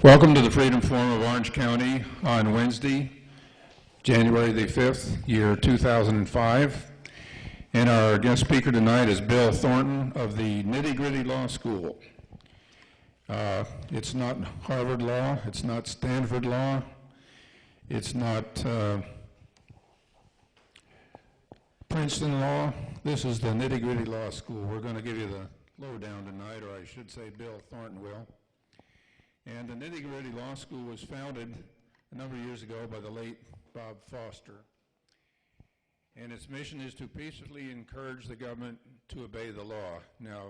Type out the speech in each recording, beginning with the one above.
Welcome to the Freedom Forum of Orange County on Wednesday, January the 5th, year 2005. And our guest speaker tonight is Bill Thornton of the Nitty Gritty Law School. It's not Harvard Law, it's not Stanford Law, it's not Princeton Law. This is the Nitty Gritty Law School. We're going to give you the lowdown tonight, or I should say Bill Thornton will. And the Nitty Gritty Law School was founded a number of years ago by the late Bob Foster. And its mission is to peacefully encourage the government to obey the law. Now,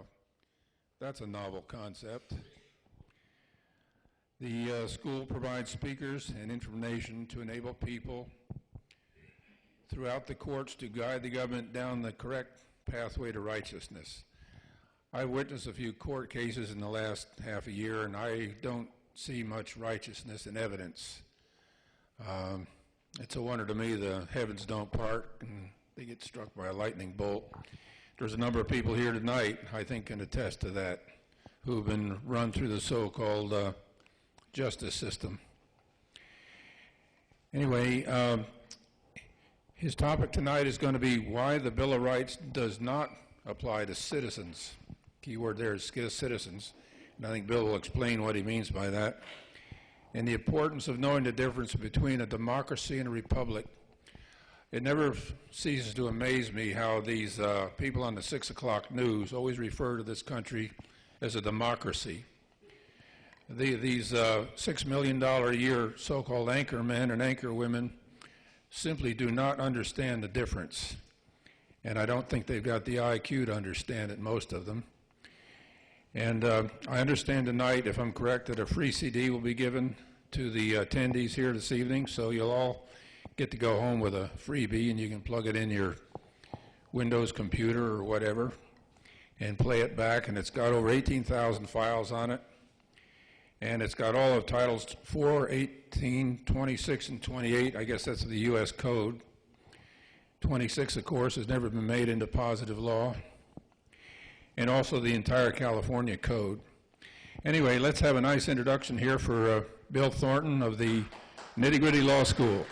that's a novel concept. The school provides speakers and information to enable people throughout the courts to guide the government down the correct pathway to righteousness. I've witnessed a few court cases in the last half a year, and I don't see much righteousness in evidence. It's a wonder to me the heavens don't part and they get struck by a lightning bolt. There's a number of people here tonight, I think, can attest to that, who have been run through the so-called justice system. Anyway, his topic tonight is going to be why the Bill of Rights does not apply to citizens. Key word there is citizens, and I think Bill will explain what he means by that. And the importance of knowing the difference between a democracy and a republic. It never ceases to amaze me how these people on the 6 o'clock news always refer to this country as a democracy. These $6 million a year so-called anchor men and anchor women simply do not understand the difference. And I don't think they've got the IQ to understand it, most of them. And I understand tonight, if I'm correct, that a free CD will be given to the attendees here this evening, so you'll all get to go home with a freebie and you can plug it in your Windows computer or whatever and play it back. And it's got over 18,000 files on it. And it's got all of titles 4, 18, 26, and 28. I guess that's the U.S. Code. 26, of course, has never been made into positive law. And also the entire California Code. Anyway, let's have a nice introduction here for Bill Thornton of the Nitty Gritty Law School.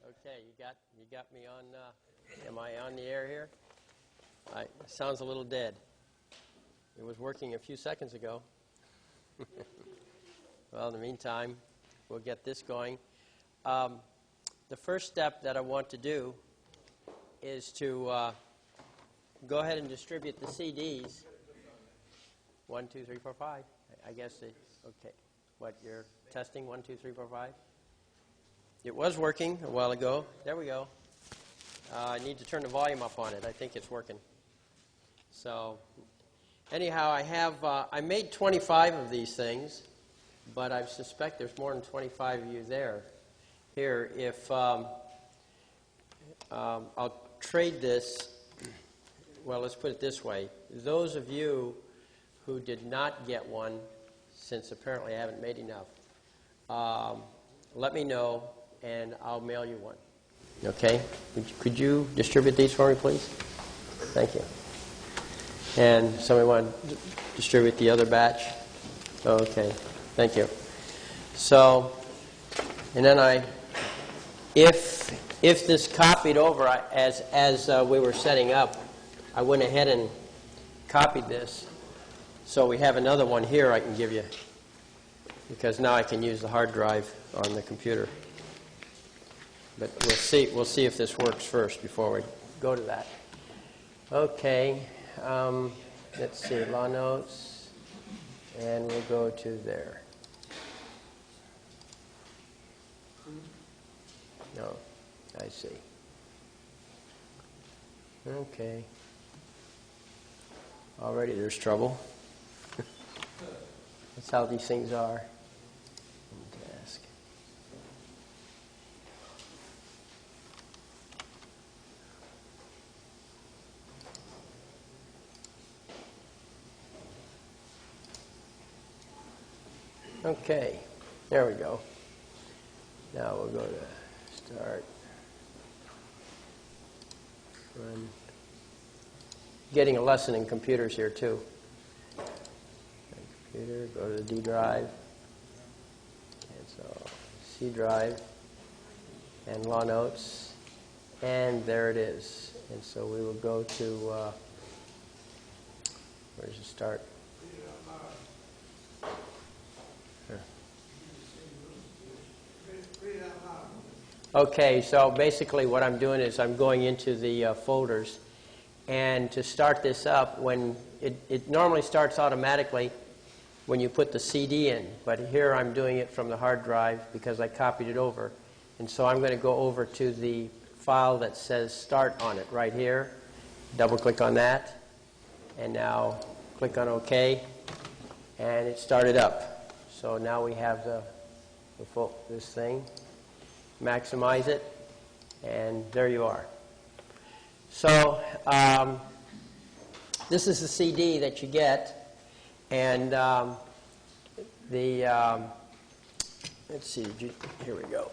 Okay, you got me on. Am I on the air here? It sounds a little dead. It was working a few seconds ago. Well, in the meantime, we'll get this going. The first step that I want to do is to go ahead and distribute the CDs. 1, 2, 3, 4, 5. I guess okay. What, you're testing? 1, 2, 3, 4, 5. It was working a while ago. There we go. I need to turn the volume up on it. I think it's working. So, anyhow, I made 25 of these things, but I suspect there's more than 25 of you there. Here, if I'll trade this, well, let's put it this way. Those of you who did not get one, since apparently I haven't made enough, let me know, and I'll mail you one. Okay? Could you distribute these for me, please? Thank you. And somebody want to distribute the other batch? Okay. Thank you. So, and then if this copied over, as we were setting up, I went ahead and copied this. So we have another one here I can give you, because now I can use the hard drive on the computer. But we'll see if this works first before we go to that. Okay, let's see, law notes, and we'll go to there. No, I see. Okay. Already there's trouble. That's how these things are. Task. Okay, there we go. Now we'll go to start. Run. Getting a lesson in computers here too. Computer, go to the D drive. And so C drive and Law Notes. And there it is. And so we will go to, where does it start? Okay, so basically what I'm doing is I'm going into the folders, and to start this up, when it normally starts automatically when you put the CD in, but here I'm doing it from the hard drive because I copied it over. And so I'm going to go over to the file that says start on it right here, double click on that, and now click on OK, and it started up. So now we have this thing. Maximize it, and there you are. So this is the CD that you get, and let's see, here we go.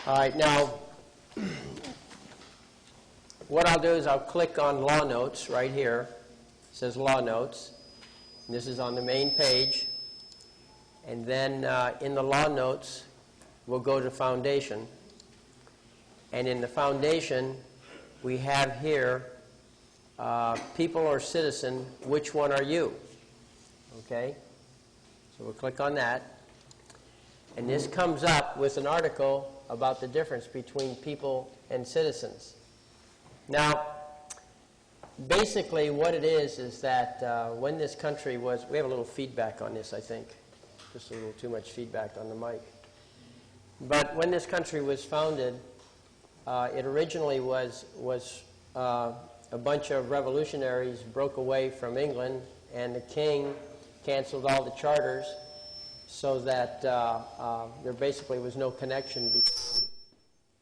All right, now what I'll do is I'll click on Law Notes right here. It says Law Notes. This is on the main page. And then in the Law Notes, we'll go to Foundation. And in the Foundation, we have here, people or citizen, which one are you? Okay? So we'll click on that. And this comes up with an article about the difference between people and citizens. Now, basically what it is that when this country was, we have a little feedback on this, I think. Just a little too much feedback on the mic. But when this country was founded, it originally was a bunch of revolutionaries broke away from England, and the king canceled all the charters so that there basically was no connection between.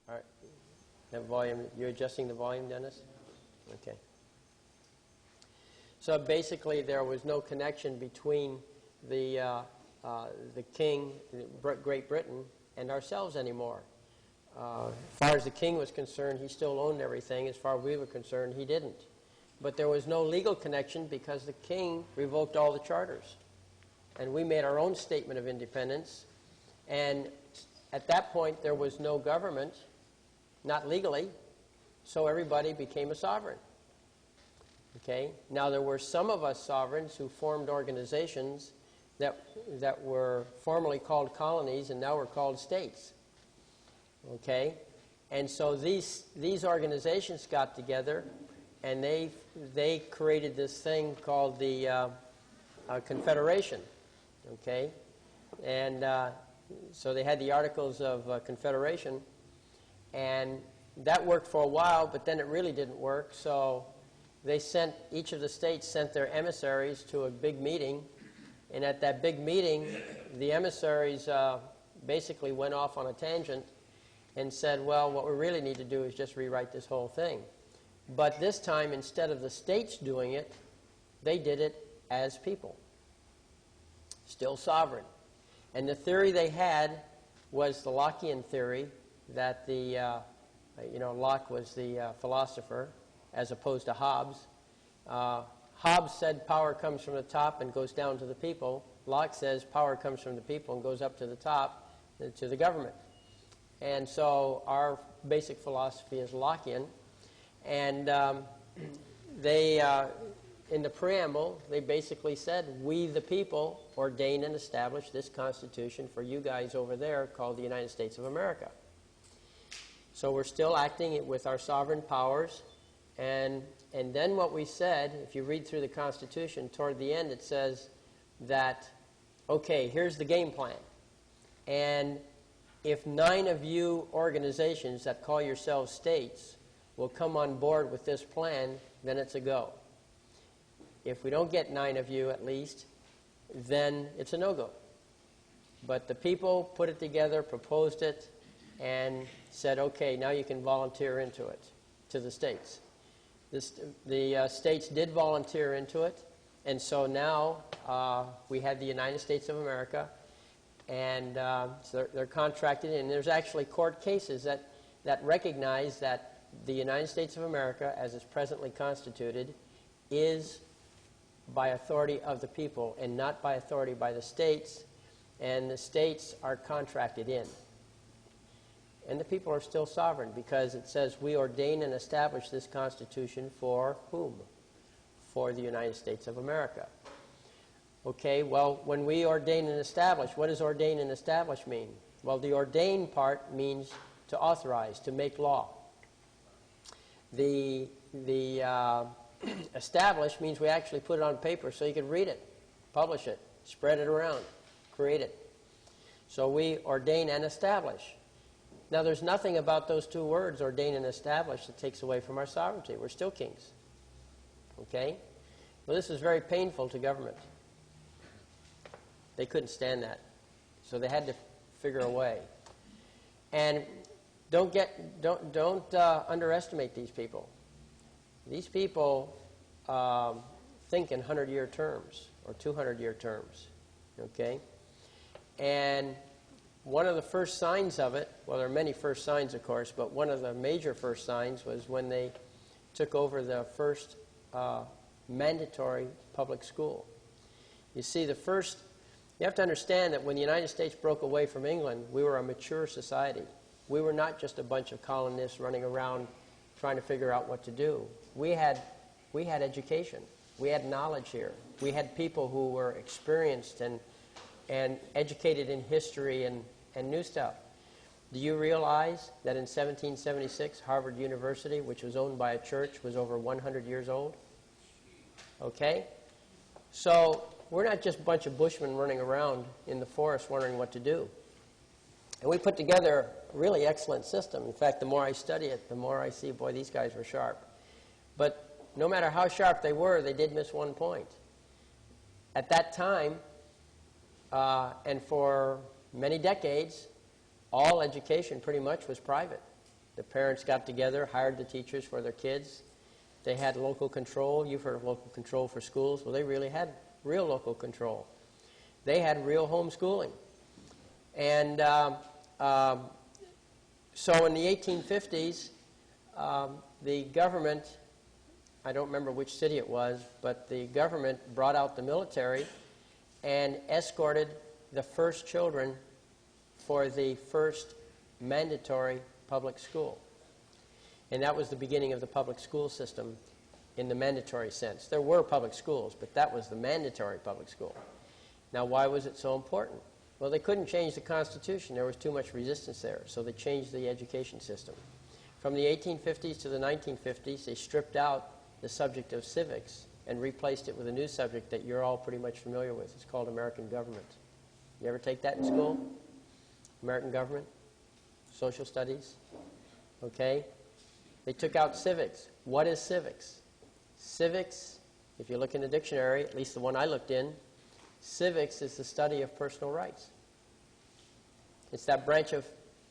All right, that volume, you're adjusting the volume, Dennis? Okay. So basically there was no connection between the king, Great Britain, and ourselves anymore. As far as the king was concerned, he still owned everything. As far as we were concerned, he didn't. But there was no legal connection because the king revoked all the charters. And we made our own statement of independence. And at that point, there was no government, not legally, so everybody became a sovereign. Okay? Now, there were some of us sovereigns who formed organizations that were formerly called colonies and now were called states. Okay? And so these organizations got together, and they created this thing called the Confederation. Okay? And so they had the Articles of Confederation, and that worked for a while, but then it really didn't work. So each of the states sent their emissaries to a big meeting, and at that big meeting, the emissaries basically went off on a tangent and said, well, what we really need to do is just rewrite this whole thing. But this time, instead of the states doing it, they did it as people. Still sovereign. And the theory they had was the Lockean theory, that Locke was the philosopher, as opposed to Hobbes. Hobbes said power comes from the top and goes down to the people. Locke says power comes from the people and goes up to the top, to the government. And so our basic philosophy is Lockean. And in the preamble, they basically said, we the people ordain and establish this Constitution for you guys over there called the United States of America. So we're still acting with our sovereign powers. And then what we said, if you read through the Constitution, toward the end it says that, okay, here's the game plan. And if 9 of you organizations that call yourselves states will come on board with this plan, then it's a go. If we don't get 9 of you at least, then it's a no-go. But the people put it together, proposed it, and said, okay, now you can volunteer into it, to the states. The states did volunteer into it, and so now we have the United States of America, and so they're contracted in. There's actually court cases that recognize that the United States of America, as is presently constituted, is by authority of the people and not by authority by the states, and the states are contracted in. And the people are still sovereign because it says we ordain and establish this Constitution for whom? For the United States of America. Okay, well, when we ordain and establish, what does ordain and establish mean? Well, the ordain part means to authorize, to make law. The establish means we actually put it on paper so you can read it, publish it, spread it around, create it. So we ordain and establish. Now, there's nothing about those two words, ordain and establish, that takes away from our sovereignty. We're still kings. Okay? Well, this is very painful to government. They couldn't stand that. So they had to figure a way. And don't underestimate these people. These people think in 100-year terms or 200-year terms. Okay? And one of the first signs of it, well, there are many first signs, of course, but one of the major first signs was when they took over the first mandatory public school. You see, you have to understand that when the United States broke away from England, we were a mature society. We were not just a bunch of colonists running around trying to figure out what to do. We had education. We had knowledge here. We had people who were experienced and educated in history and new stuff. Do you realize that in 1776, Harvard University, which was owned by a church, was over 100 years old? Okay? So we're not just a bunch of bushmen running around in the forest wondering what to do. And we put together a really excellent system. In fact, the more I study it, the more I see, boy, these guys were sharp. But no matter how sharp they were, they did miss one point. At that time, and for many decades, all education pretty much was private. The parents got together, hired the teachers for their kids. They had local control. You've heard of local control for schools. Well, they really had real local control. They had real homeschooling. And so in the 1850s, the government, I don't remember which city it was, but the government brought out the military and escorted the first children for the first mandatory public school. And that was the beginning of the public school system in the mandatory sense. There were public schools, but that was the mandatory public school. Now, why was it so important? Well, they couldn't change the Constitution. There was too much resistance there, so they changed the education system. From the 1850s to the 1950s, they stripped out the subject of civics and replaced it with a new subject that you're all pretty much familiar with. It's called American government. You ever take that in school? American government? Social studies? Okay? They took out civics. What is civics? Civics, if you look in the dictionary, at least the one I looked in, civics is the study of personal rights. It's that branch of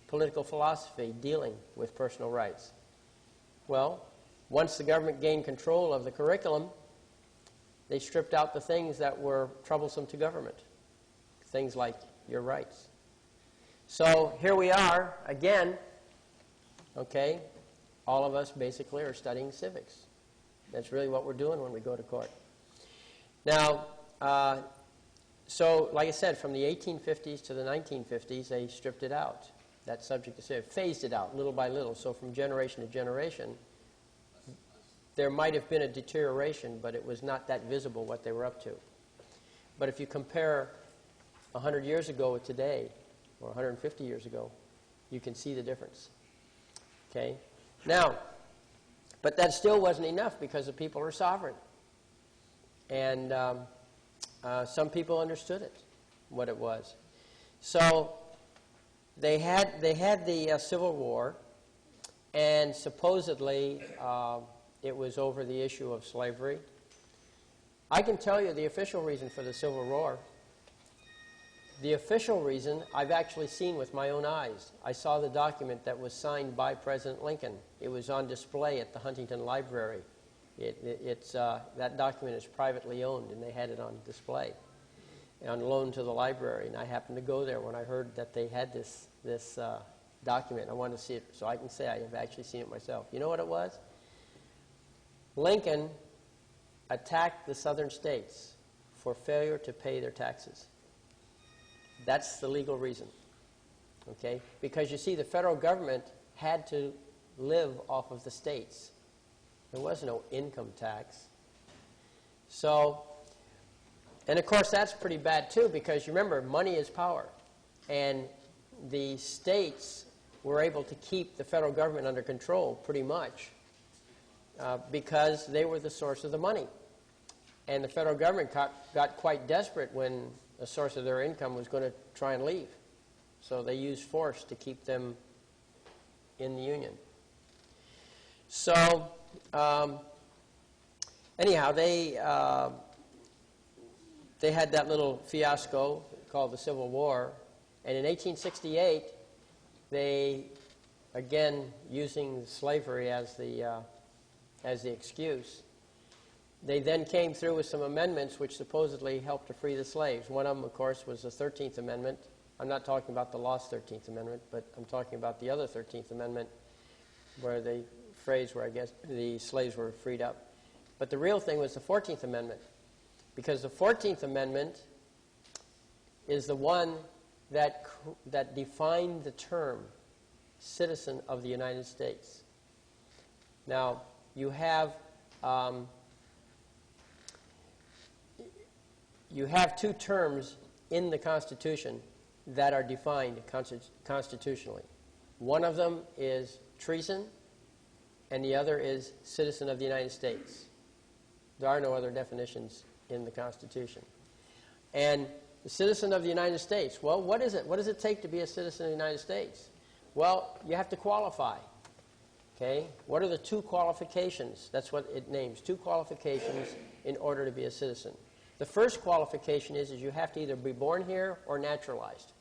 political philosophy dealing with personal rights. Well, once the government gained control of the curriculum, they stripped out the things that were troublesome to government. Things like your rights. So here we are, again, okay, all of us basically are studying civics. That's really what we're doing when we go to court. Now, so like I said, from the 1850s to the 1950s, they stripped it out. That subject is phased it out little by little. So from generation to generation, there might have been a deterioration, but it was not that visible what they were up to. But if you compare 100 years ago with today, or 150 years ago, you can see the difference. Okay? Now, but that still wasn't enough because the people are sovereign. And some people understood it, what it was. So they had the Civil War, and supposedly it was over the issue of slavery. I can tell you the official reason for the Civil War. The official reason I've actually seen with my own eyes. I saw the document that was signed by President Lincoln. It was on display at the Huntington Library That document is privately owned, and they had it on display, on loan to the library. And I happened to go there when I heard that they had this document. I wanted to see it, so I can say I have actually seen it myself. You know what it was? Lincoln attacked the southern states for failure to pay their taxes. That's the legal reason. Okay? Because you see, the federal government had to live off of the states. There was no income tax. So, and of course that's pretty bad too, because you remember, money is power. And the states were able to keep the federal government under control pretty much because they were the source of the money. And the federal government got quite desperate when a source of their income was going to try and leave. So they used force to keep them in the Union. So, anyhow, they had that little fiasco called the Civil War. And in 1868, they, again, using slavery as the excuse, they then came through with some amendments which supposedly helped to free the slaves. One of them, of course, was the 13th Amendment. I'm not talking about the lost 13th Amendment, but I'm talking about the other 13th Amendment, where the phrase where I guess the slaves were freed up. But the real thing was the 14th Amendment, because the 14th Amendment is the one that defined the term citizen of the United States. Now, you have two terms in the Constitution that are defined constitutionally. One of them is treason, and the other is citizen of the United States. There are no other definitions in the Constitution. And the citizen of the United States, well, what is it? What does it take to be a citizen of the United States? Well, you have to qualify. Okay? What are the two qualifications? That's what it names, two qualifications in order to be a citizen. The first qualification is you have to either be born here or naturalized.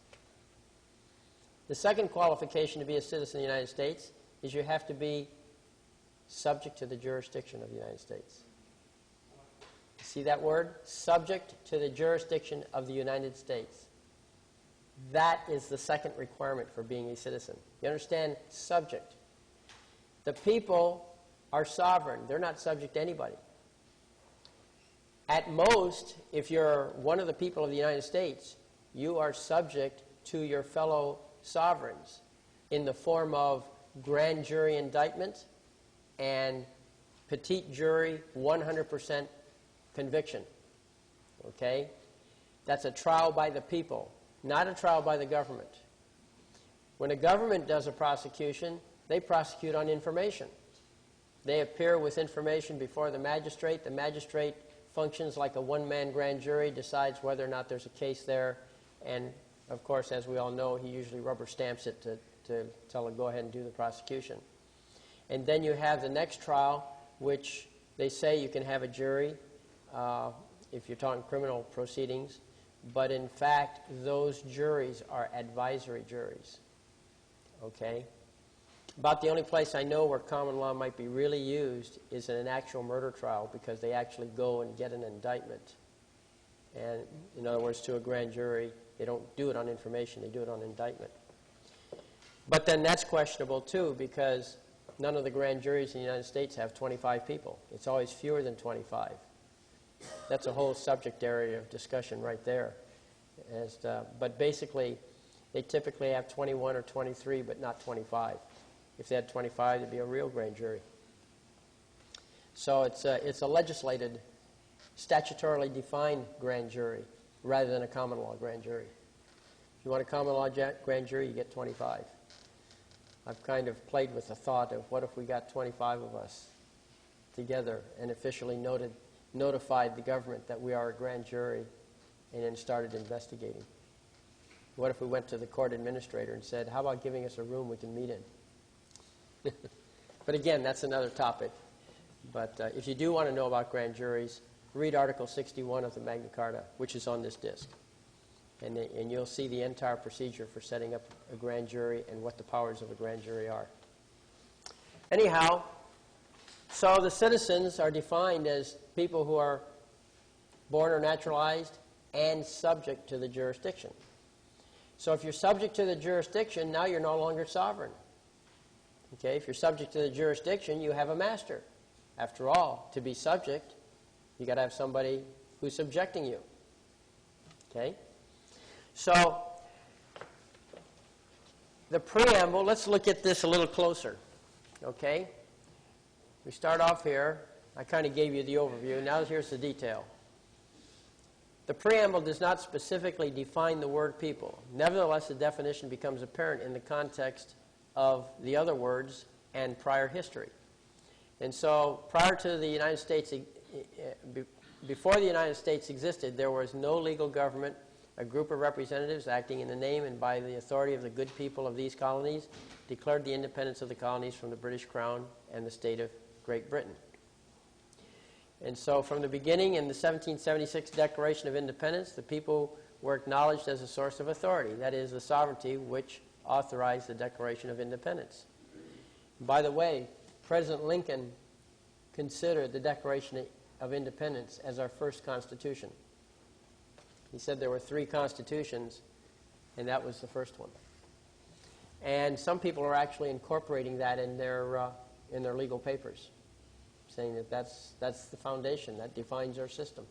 The second qualification to be a citizen of the United States is you have to be subject to the jurisdiction of the United States. See that word? Subject to the jurisdiction of the United States. That is the second requirement for being a citizen. You understand? Subject. The people are sovereign. They're not subject to anybody. At most, if you're one of the people of the United States, you are subject to your fellow sovereigns in the form of grand jury indictment and petite jury 100% conviction. Okay? That's a trial by the people, not a trial by the government. When a government does a prosecution, they prosecute on information. They appear with information before the magistrate. The magistrate functions like a one-man grand jury, decides whether or not there's a case there, and of course, as we all know, he usually rubber stamps it to tell him go ahead and do the prosecution. And then you have the next trial, which they say you can have a jury if you're talking criminal proceedings, but in fact, those juries are advisory juries. Okay? About the only place I know where common law might be really used is in an actual murder trial, because they actually go and get an indictment. And in other words, to a grand jury, they don't do it on information, they do it on indictment. But then that's questionable too, because none of the grand juries in the United States have 25 people. It's always fewer than 25. That's a whole subject area of discussion right there. But basically, they typically have 21 or 23, but not 25. If they had 25, it'd be a real grand jury. So it's a legislated, statutorily defined grand jury rather than a common law grand jury. If you want a common law grand jury, you get 25. I've kind of played with the thought of what if we got 25 of us together and officially notified the government that we are a grand jury and then started investigating. What if we went to the court administrator and said, how about giving us a room we can meet in? But again, that's another topic. But if you do want to know about grand juries, read Article 61 of the Magna Carta, which is on this disc. And you'll see the entire procedure for setting up a grand jury and what the powers of a grand jury are. Anyhow, So the citizens are defined as people who are born or naturalized and subject to the jurisdiction. So if you're subject to the jurisdiction, now you're no longer sovereign. Okay, if you're subject to the jurisdiction, you have a master. After all, to be subject, you got to have somebody who's subjecting you. Okay? So the preamble, let's look at this a little closer. Okay? We start off here. I kind of gave you the overview. Now here's the detail. The preamble does not specifically define the word people. Nevertheless, the definition becomes apparent in the context of the other words and prior history. And so prior to the United States, before the United States existed, there was no legal government. A group of representatives acting in the name and by the authority of the good people of these colonies declared the independence of the colonies from the British Crown and the state of Great Britain. And so from the beginning, in the 1776 Declaration of Independence, the people were acknowledged as a source of authority, that is, the sovereignty which authorized the Declaration of Independence. By the way, President Lincoln considered the Declaration of Independence as our first Constitution. He said there were 3 constitutions, and that was the first one. And some people are actually incorporating that in their legal papers, saying that that's the foundation, that defines our system.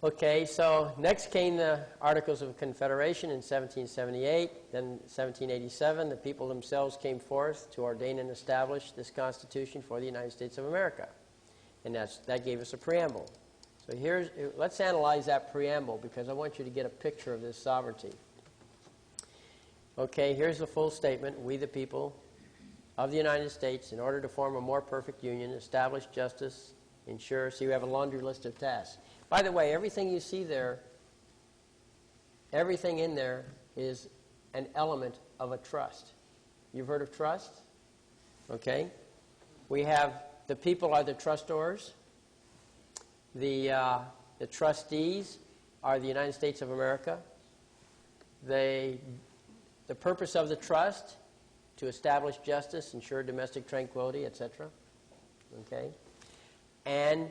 Okay, so next came the Articles of Confederation in 1778. Then 1787, the people themselves came forth to ordain and establish this Constitution for the United States of America. And that gave us a preamble. So let's analyze that preamble, because I want you to get a picture of this sovereignty. Okay, here's the full statement. We, the people of the United States, in order to form a more perfect union, establish justice, ensure. So you have a laundry list of tasks. By the way, everything you see there, everything in there is an element of a trust. You've heard of trust? Okay. We have the people are the trustors. The trustees are the United States of America. The purpose of the trust, to establish justice, ensure domestic tranquility, etc. Okay? And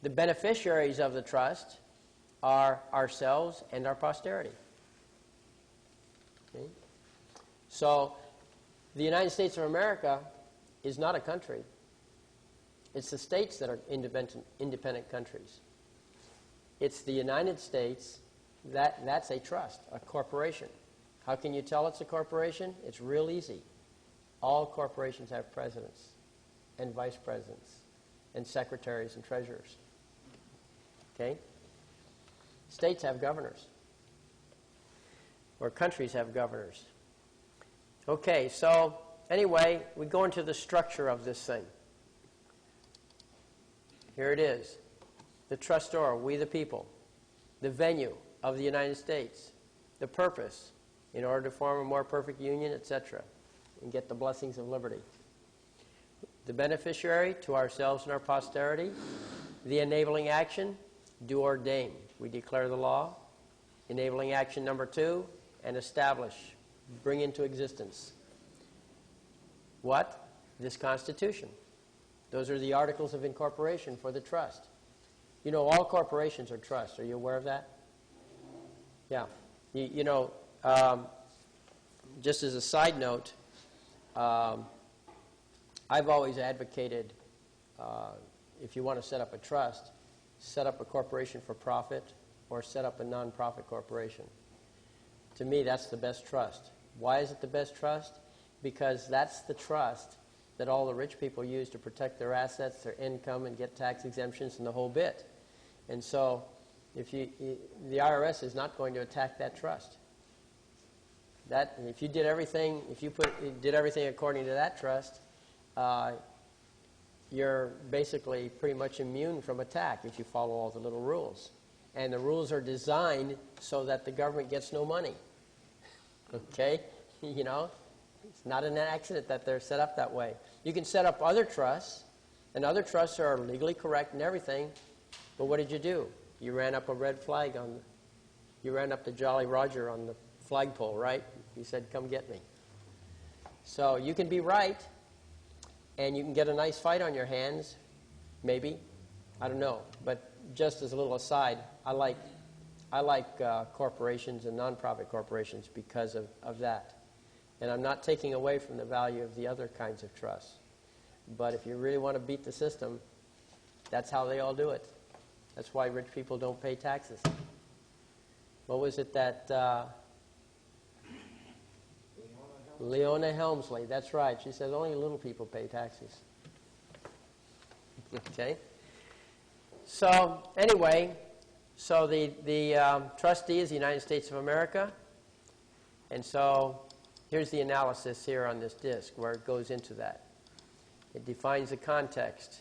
the beneficiaries of the trust are ourselves and our posterity. Okay? So the United States of America is not a country. It's the states that are independent countries. It's the United States, that's a trust, a corporation. How can you tell it's a corporation? It's real easy. All corporations have presidents and vice presidents and secretaries and treasurers. Okay? States have governors. Or countries have governors. Okay, so anyway, we go into the structure of this thing. Here it is. The trustor, we the people. The venue of the United States. The purpose, in order to form a more perfect union, etc., and get the blessings of liberty. The beneficiary, to ourselves and our posterity. The enabling action, do ordain. We declare the law. Enabling action number 2, and establish, bring into existence. What? This Constitution. Those are the Articles of Incorporation for the trust. You know, all corporations are trusts. Are you aware of that? Yeah. You know, just as a side note, I've always advocated, if you want to set up a trust, set up a corporation for profit or set up a non-profit corporation. To me, that's the best trust. Why is it the best trust? Because that's the trust that all the rich people use to protect their assets, their income, and get tax exemptions and the whole bit. And so the IRS is not going to attack that trust. If you did everything, did everything according to that trust, you're basically pretty much immune from attack if you follow all the little rules. And the rules are designed so that the government gets no money. Okay? You know, it's not an accident that they're set up that way. You can set up other trusts, and other trusts are legally correct and everything, but what did you do? You ran up a red flag you ran up to Jolly Roger on the flagpole, right? He said, come get me. So you can be right, and you can get a nice fight on your hands, maybe. I don't know. But just as a little aside, I like corporations and nonprofit corporations because of that. And I'm not taking away from the value of the other kinds of trusts. But if you really want to beat the system, that's how they all do it. That's why rich people don't pay taxes. What was it that Leona Helmsley, that's right. She says only little people pay taxes. Okay? So anyway, so the trustee is the United States of America. And so here's the analysis here on this disc where it goes into that. It defines the context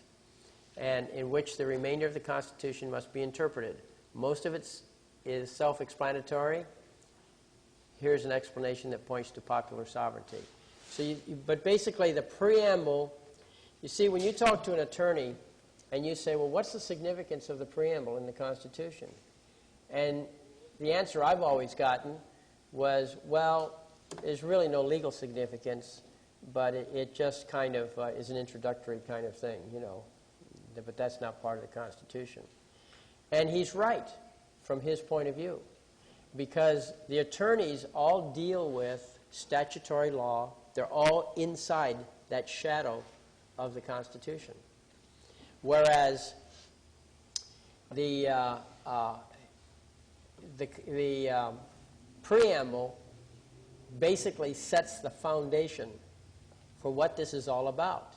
and in which the remainder of the Constitution must be interpreted. Most of it is self-explanatory. Here's an explanation that points to popular sovereignty. So, but basically the preamble, you see, when you talk to an attorney and you say, well, what's the significance of the preamble in the Constitution? And the answer I've always gotten was, well, there's really no legal significance, but it just kind of is an introductory kind of thing, you know. But that's not part of the Constitution. And he's right from his point of view, because the attorneys all deal with statutory law. They're all inside that shadow of the Constitution. Whereas the preamble basically sets the foundation for what this is all about.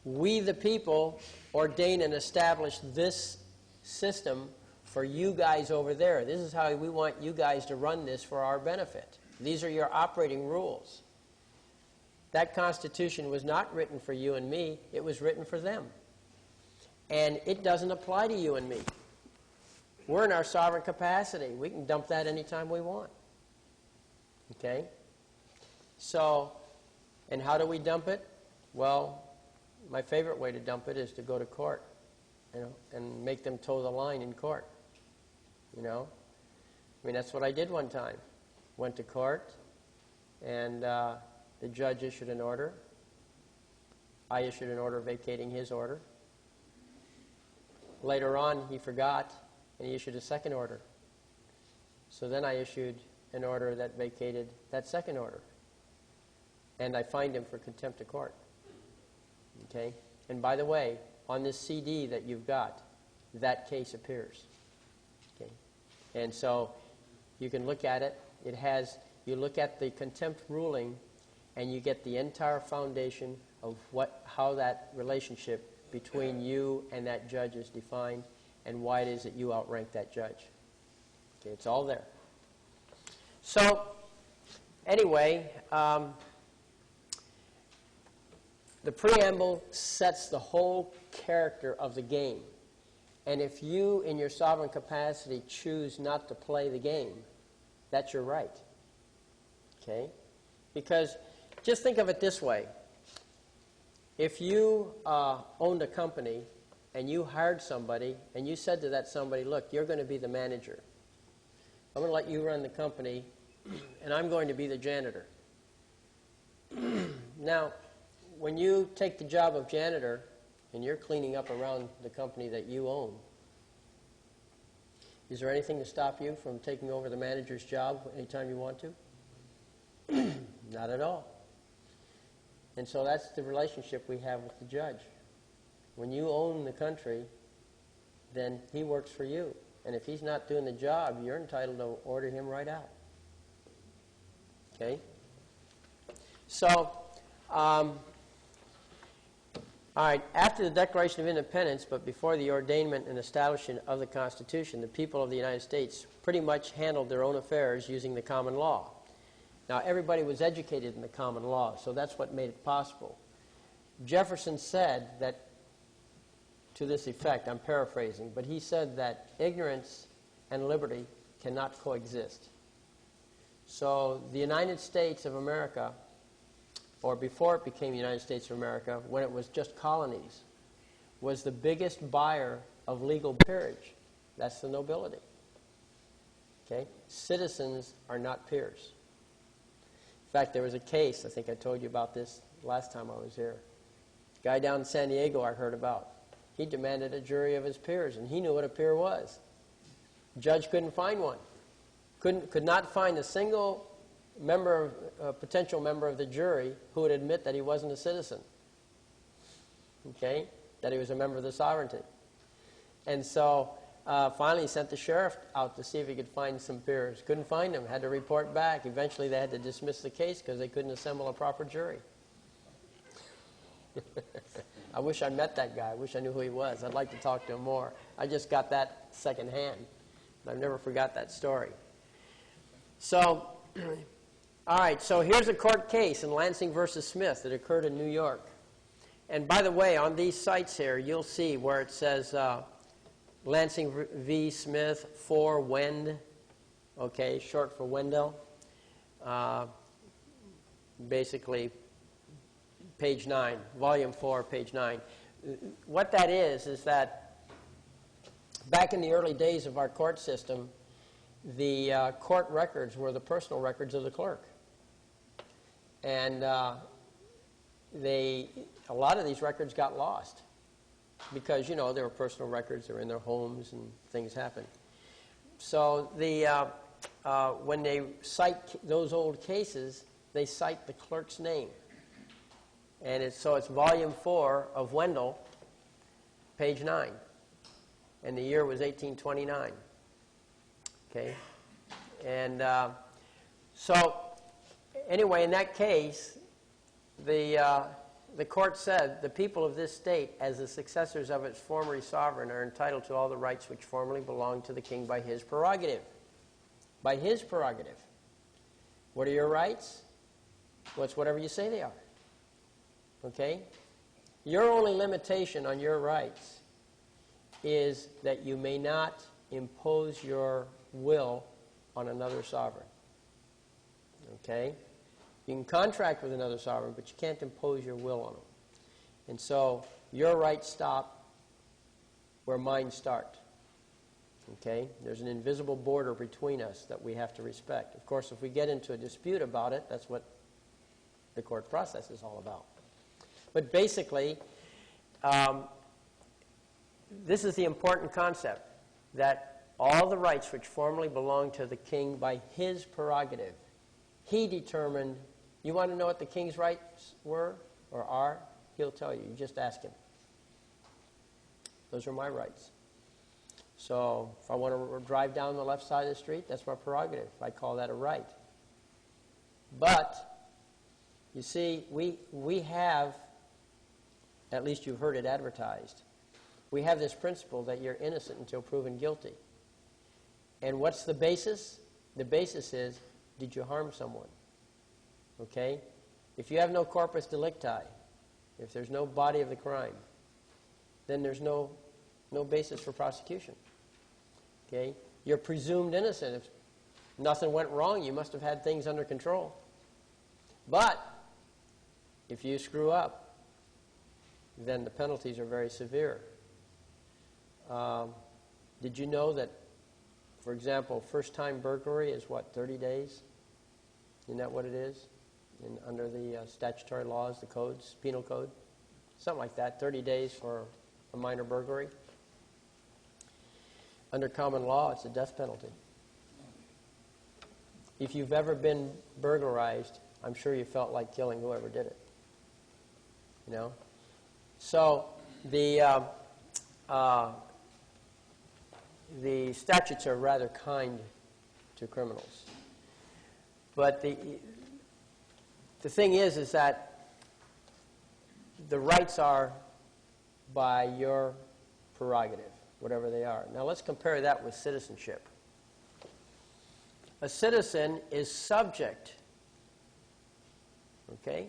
We, the people, ordain and establish this system for you guys over there. This is how we want you guys to run this for our benefit. These are your operating rules. That Constitution was not written for you and me. It was written for them. And it doesn't apply to you and me. We're in our sovereign capacity. We can dump that anytime we want. Okay? So, and how do we dump it? Well, my favorite way to dump it is to go to court, you know, and make them toe the line in court. You know? I mean, that's what I did one time. Went to court, and the judge issued an order. I issued an order vacating his order. Later on, he forgot, and he issued a second order. So then I issued an order that vacated that second order. And I fined him for contempt of court. Okay? And by the way, on this CD that you've got, that case appears. Okay? And so you can look at it. It has, you look at the contempt ruling, and you get the entire foundation of how that relationship between you and that judge is defined, and why it is that you outrank that judge. Okay, it's all there. So, anyway, the preamble sets the whole character of the game. And if you, in your sovereign capacity, choose not to play the game, that's your right. Okay? Because just think of it this way. If you owned a company and you hired somebody and you said to that somebody, look, you're going to be the manager. I'm going to let you run the company, and I'm going to be the janitor. Now, when you take the job of janitor and you're cleaning up around the company that you own, is there anything to stop you from taking over the manager's job anytime you want to? Not at all. And so that's the relationship we have with the judge. When you own the country, then he works for you. And if he's not doing the job, you're entitled to order him right out. Okay? So, all right, after the Declaration of Independence, but before the ordainment and establishment of the Constitution, the people of the United States pretty much handled their own affairs using the common law. Now, everybody was educated in the common law, so that's what made it possible. Jefferson said that, to this effect, I'm paraphrasing, but he said that ignorance and liberty cannot coexist. So the United States of America, or before it became the United States of America, when it was just colonies, was the biggest buyer of legal peerage. That's the nobility. Okay? Citizens are not peers. In fact, there was a case, I think I told you about this last time I was here. Guy down in San Diego I heard about. He demanded a jury of his peers, and he knew what a peer was. Judge couldn't find one. Could not find a single potential member of the jury who would admit that he wasn't a citizen. Okay? That he was a member of the sovereignty. And so finally he sent the sheriff out to see if he could find some peers. Couldn't find them. Had to report back. Eventually they had to dismiss the case because they couldn't assemble a proper jury. I wish I met that guy. I wish I knew who he was. I'd like to talk to him more. I just got that secondhand. I've never forgot that story. So, all right, so here's a court case in Lansing versus Smith that occurred in New York. And by the way, on these sites here, you'll see where it says Lansing v. Smith for Wend, okay, short for Wendell. Basically, page 9, volume 4, page 9. What that is that back in the early days of our court system, the court records were the personal records of the clerk. And a lot of these records got lost because, you know, they were personal records, they were in their homes and things happened. So when they cite those old cases, they cite the clerk's name. And so it's volume 4 of Wendell, page 9. And the year was 1829. Okay? And so anyway, in that case, the court said, the people of this state, as the successors of its former sovereign, are entitled to all the rights which formerly belonged to the king by his prerogative. By his prerogative. What are your rights? Well, it's whatever you say they are. Okay? Your only limitation on your rights is that you may not impose your will on another sovereign. Okay? You can contract with another sovereign, but you can't impose your will on them. And so your rights stop where mine start. Okay? There's an invisible border between us that we have to respect. Of course, if we get into a dispute about it, that's what the court process is all about. But basically, this is the important concept, that all the rights which formerly belonged to the king by his prerogative, he determined. You want to know what the king's rights were or are? He'll tell you. You just ask him. Those are my rights. So if I want to drive down the left side of the street, that's my prerogative. I call that a right. But, you see, we have, at least you've heard it advertised, we have this principle that you're innocent until proven guilty. And what's the basis? The basis is, did you harm someone? Okay? If you have no corpus delicti, if there's no body of the crime, then there's no basis for prosecution. Okay? You're presumed innocent. If nothing went wrong, you must have had things under control. But if you screw up, then the penalties are very severe. Did you know that, for example, first-time burglary is what, 30 days? Isn't that what it is? Under the statutory laws, the codes, penal code? Something like that, 30 days for a minor burglary. Under common law, it's a death penalty. If you've ever been burglarized, I'm sure you felt like killing whoever did it. You know? So the statutes are rather kind to criminals. But the thing is that the rights are by your prerogative, whatever they are. Now let's compare that with citizenship. A citizen is subject, okay?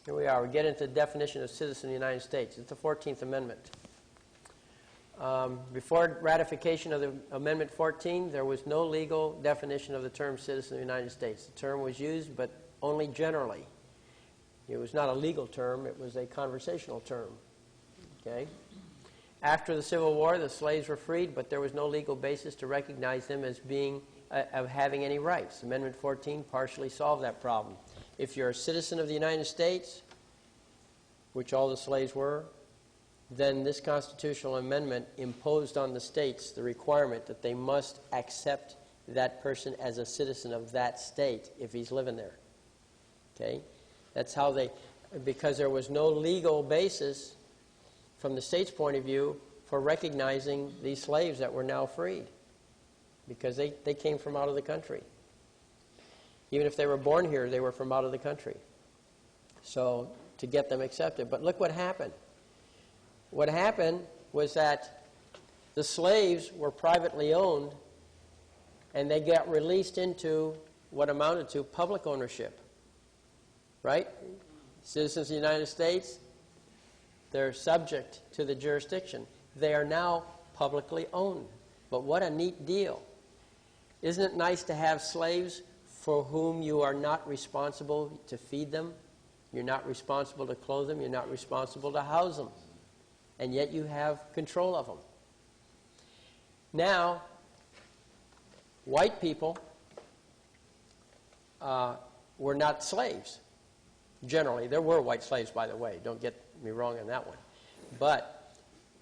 Here we are. We get into the definition of citizen in the United States. It's the 14th Amendment. Before ratification of the Amendment 14, there was no legal definition of the term citizen of the United States. The term was used, but only generally. It was not a legal term. It was a conversational term. Okay? After the Civil War, the slaves were freed, but there was no legal basis to recognize them as having any rights. Amendment 14 partially solved that problem. If you're a citizen of the United States, which all the slaves were, then this constitutional amendment imposed on the states the requirement that they must accept that person as a citizen of that state if he's living there. Okay? That's how they, because there was no legal basis from the state's point of view for recognizing these slaves that were now freed, because they came from out of the country. Even if they were born here, they were from out of the country. So to get them accepted. But look what happened. What happened was that the slaves were privately owned, and they got released into what amounted to public ownership. Right? Citizens of the United States, they're subject to the jurisdiction. They are now publicly owned. But what a neat deal. Isn't it nice to have slaves for whom you are not responsible to feed them? You're not responsible to clothe them. You're not responsible to house them. And yet you have control of them. Now, white people were not slaves. Generally, there were white slaves, by the way. Don't get me wrong on that one. But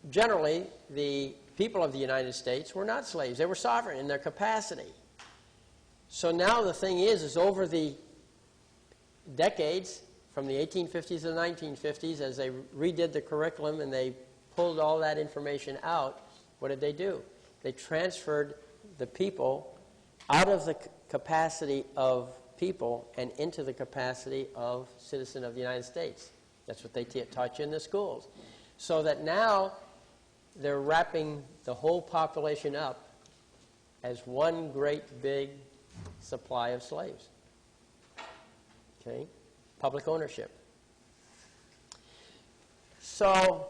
generally, the people of the United States were not slaves. They were sovereign in their capacity. So now the thing is over the decades, from the 1850s to the 1950s, as they redid the curriculum and they pulled all that information out, what did they do? They transferred the people out of the capacity of people and into the capacity of citizen of the United States. That's what they taught you in the schools. So that now they're wrapping the whole population up as one great big supply of slaves. Okay? Public ownership. So,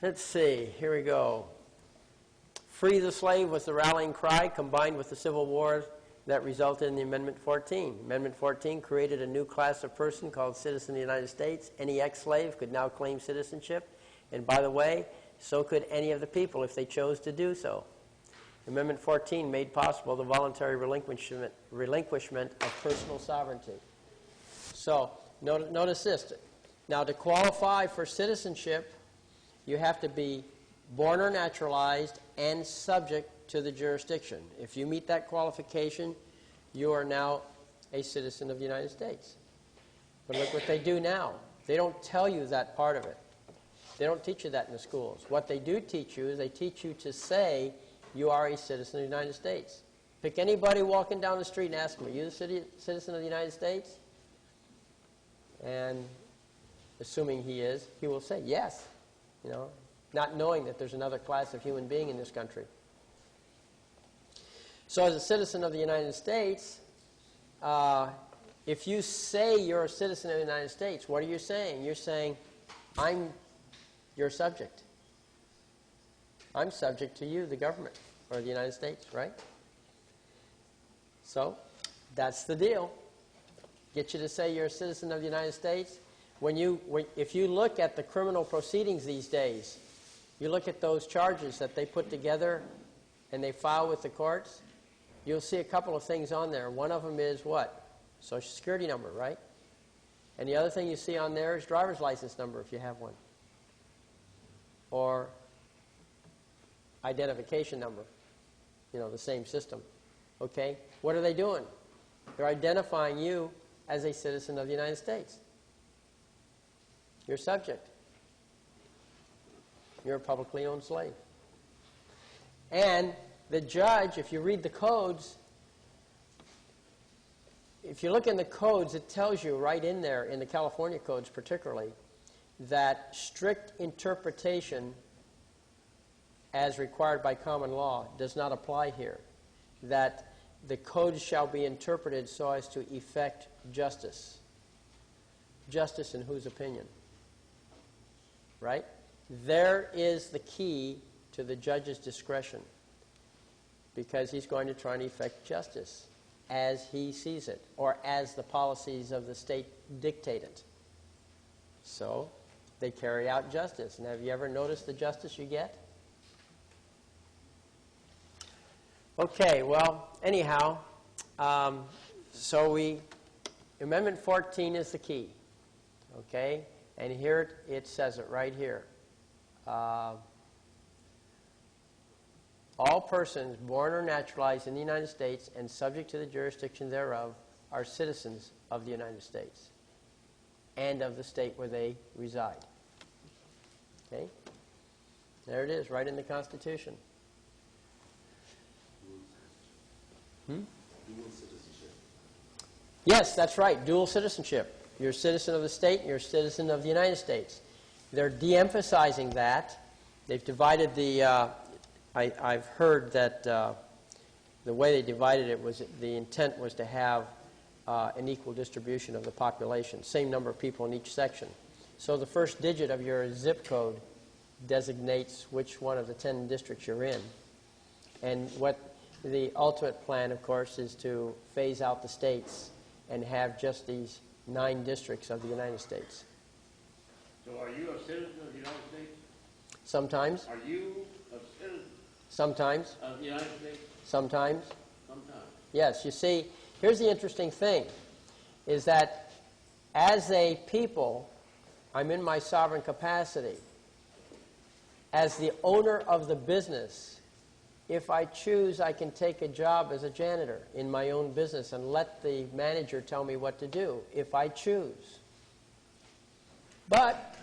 let's see. Here we go. Free the slave was the rallying cry combined with the Civil War that resulted in the Amendment 14. Amendment 14 created a new class of person called citizen of the United States. Any ex-slave could now claim citizenship. And by the way, so could any of the people if they chose to do so. Amendment 14 made possible the voluntary relinquishment of personal sovereignty. So, notice this. Now, to qualify for citizenship, you have to be born or naturalized and subject to the jurisdiction. If you meet that qualification, you are now a citizen of the United States. But look what they do now. They don't tell you that part of it. They don't teach you that in the schools. What they do teach you is they teach you to say you are a citizen of the United States. Pick anybody walking down the street and ask them, are you a citizen of the United States? And assuming he is, he will say yes, you know, not knowing that there's another class of human being in this country. So as a citizen of the United States, if you say you're a citizen of the United States, what are you saying? You're saying, I'm your subject. I'm subject to you, the government, or the United States, right? So, that's the deal. Get you to say you're a citizen of the United States. If you look at the criminal proceedings these days, you look at those charges that they put together and they file with the courts, you'll see a couple of things on there. One of them is what? Social Security number, right? And the other thing you see on there is driver's license number if you have one. Or identification number. You know, the same system. Okay? What are they doing? They're identifying you as a citizen of the United States. You're subject. You're a publicly owned slave. And the judge, if you read the codes, if you look in the codes, it tells you right in there, in the California codes particularly, that strict interpretation as required by common law does not apply here. That the codes shall be interpreted so as to effect justice. Justice in whose opinion? Right? There is the key to the judge's discretion, because he's going to try and effect justice as he sees it, or as the policies of the state dictate it. So, they carry out justice. And have you ever noticed the justice you get? Okay, well, anyhow, Amendment 14 is the key, okay? And here it says it right here. All persons born or naturalized in the United States and subject to the jurisdiction thereof are citizens of the United States and of the state where they reside. Okay? There it is, right in the Constitution. Dual citizenship. Yes, that's right, dual citizenship. You're a citizen of the state and you're a citizen of the United States. They're de-emphasizing that. They've divided the... I've heard that the way they divided it was the intent was to have an equal distribution of the population, same number of people in each section. So the first digit of your zip code designates which one of the 10 districts you're in. And what the ultimate plan, of course, is to phase out the states and have just these 9 districts of the United States. So are you a citizen of the United States? Sometimes. Are you a citizen Sometimes. of the United States? Sometimes. Sometimes. Yes, you see, here's the interesting thing, is that as a people, I'm in my sovereign capacity. As the owner of the business, if I choose, I can take a job as a janitor in my own business and let the manager tell me what to do, if I choose. But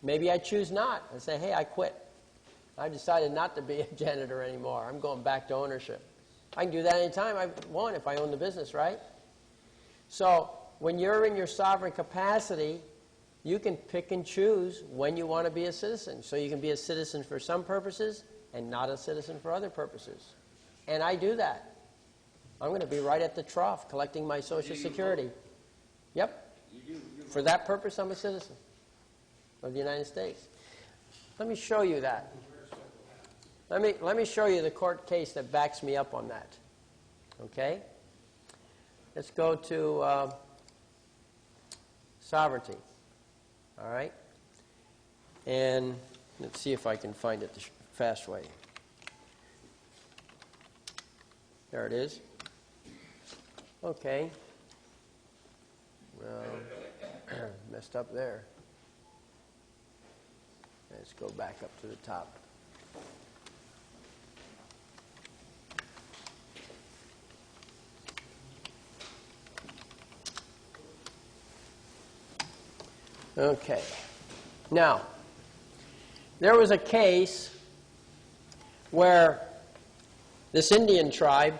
maybe I choose not and say, hey, I quit. I've decided not to be a janitor anymore. I'm going back to ownership. I can do that anytime I want if I own the business, right? So when you're in your sovereign capacity, you can pick and choose when you want to be a citizen. So you can be a citizen for some purposes and not a citizen for other purposes. And I do that. I'm going to be right at the trough collecting my Social Security. Yep. For that purpose, I'm a citizen of the United States. Let me show you that. Let me show you the court case that backs me up on that. Okay? Let's go to sovereignty. All right? And let's see if I can find it the fast way. There it is. Okay. Well, messed up there. Let's go back up to the top. Okay. Now, there was a case where this Indian tribe,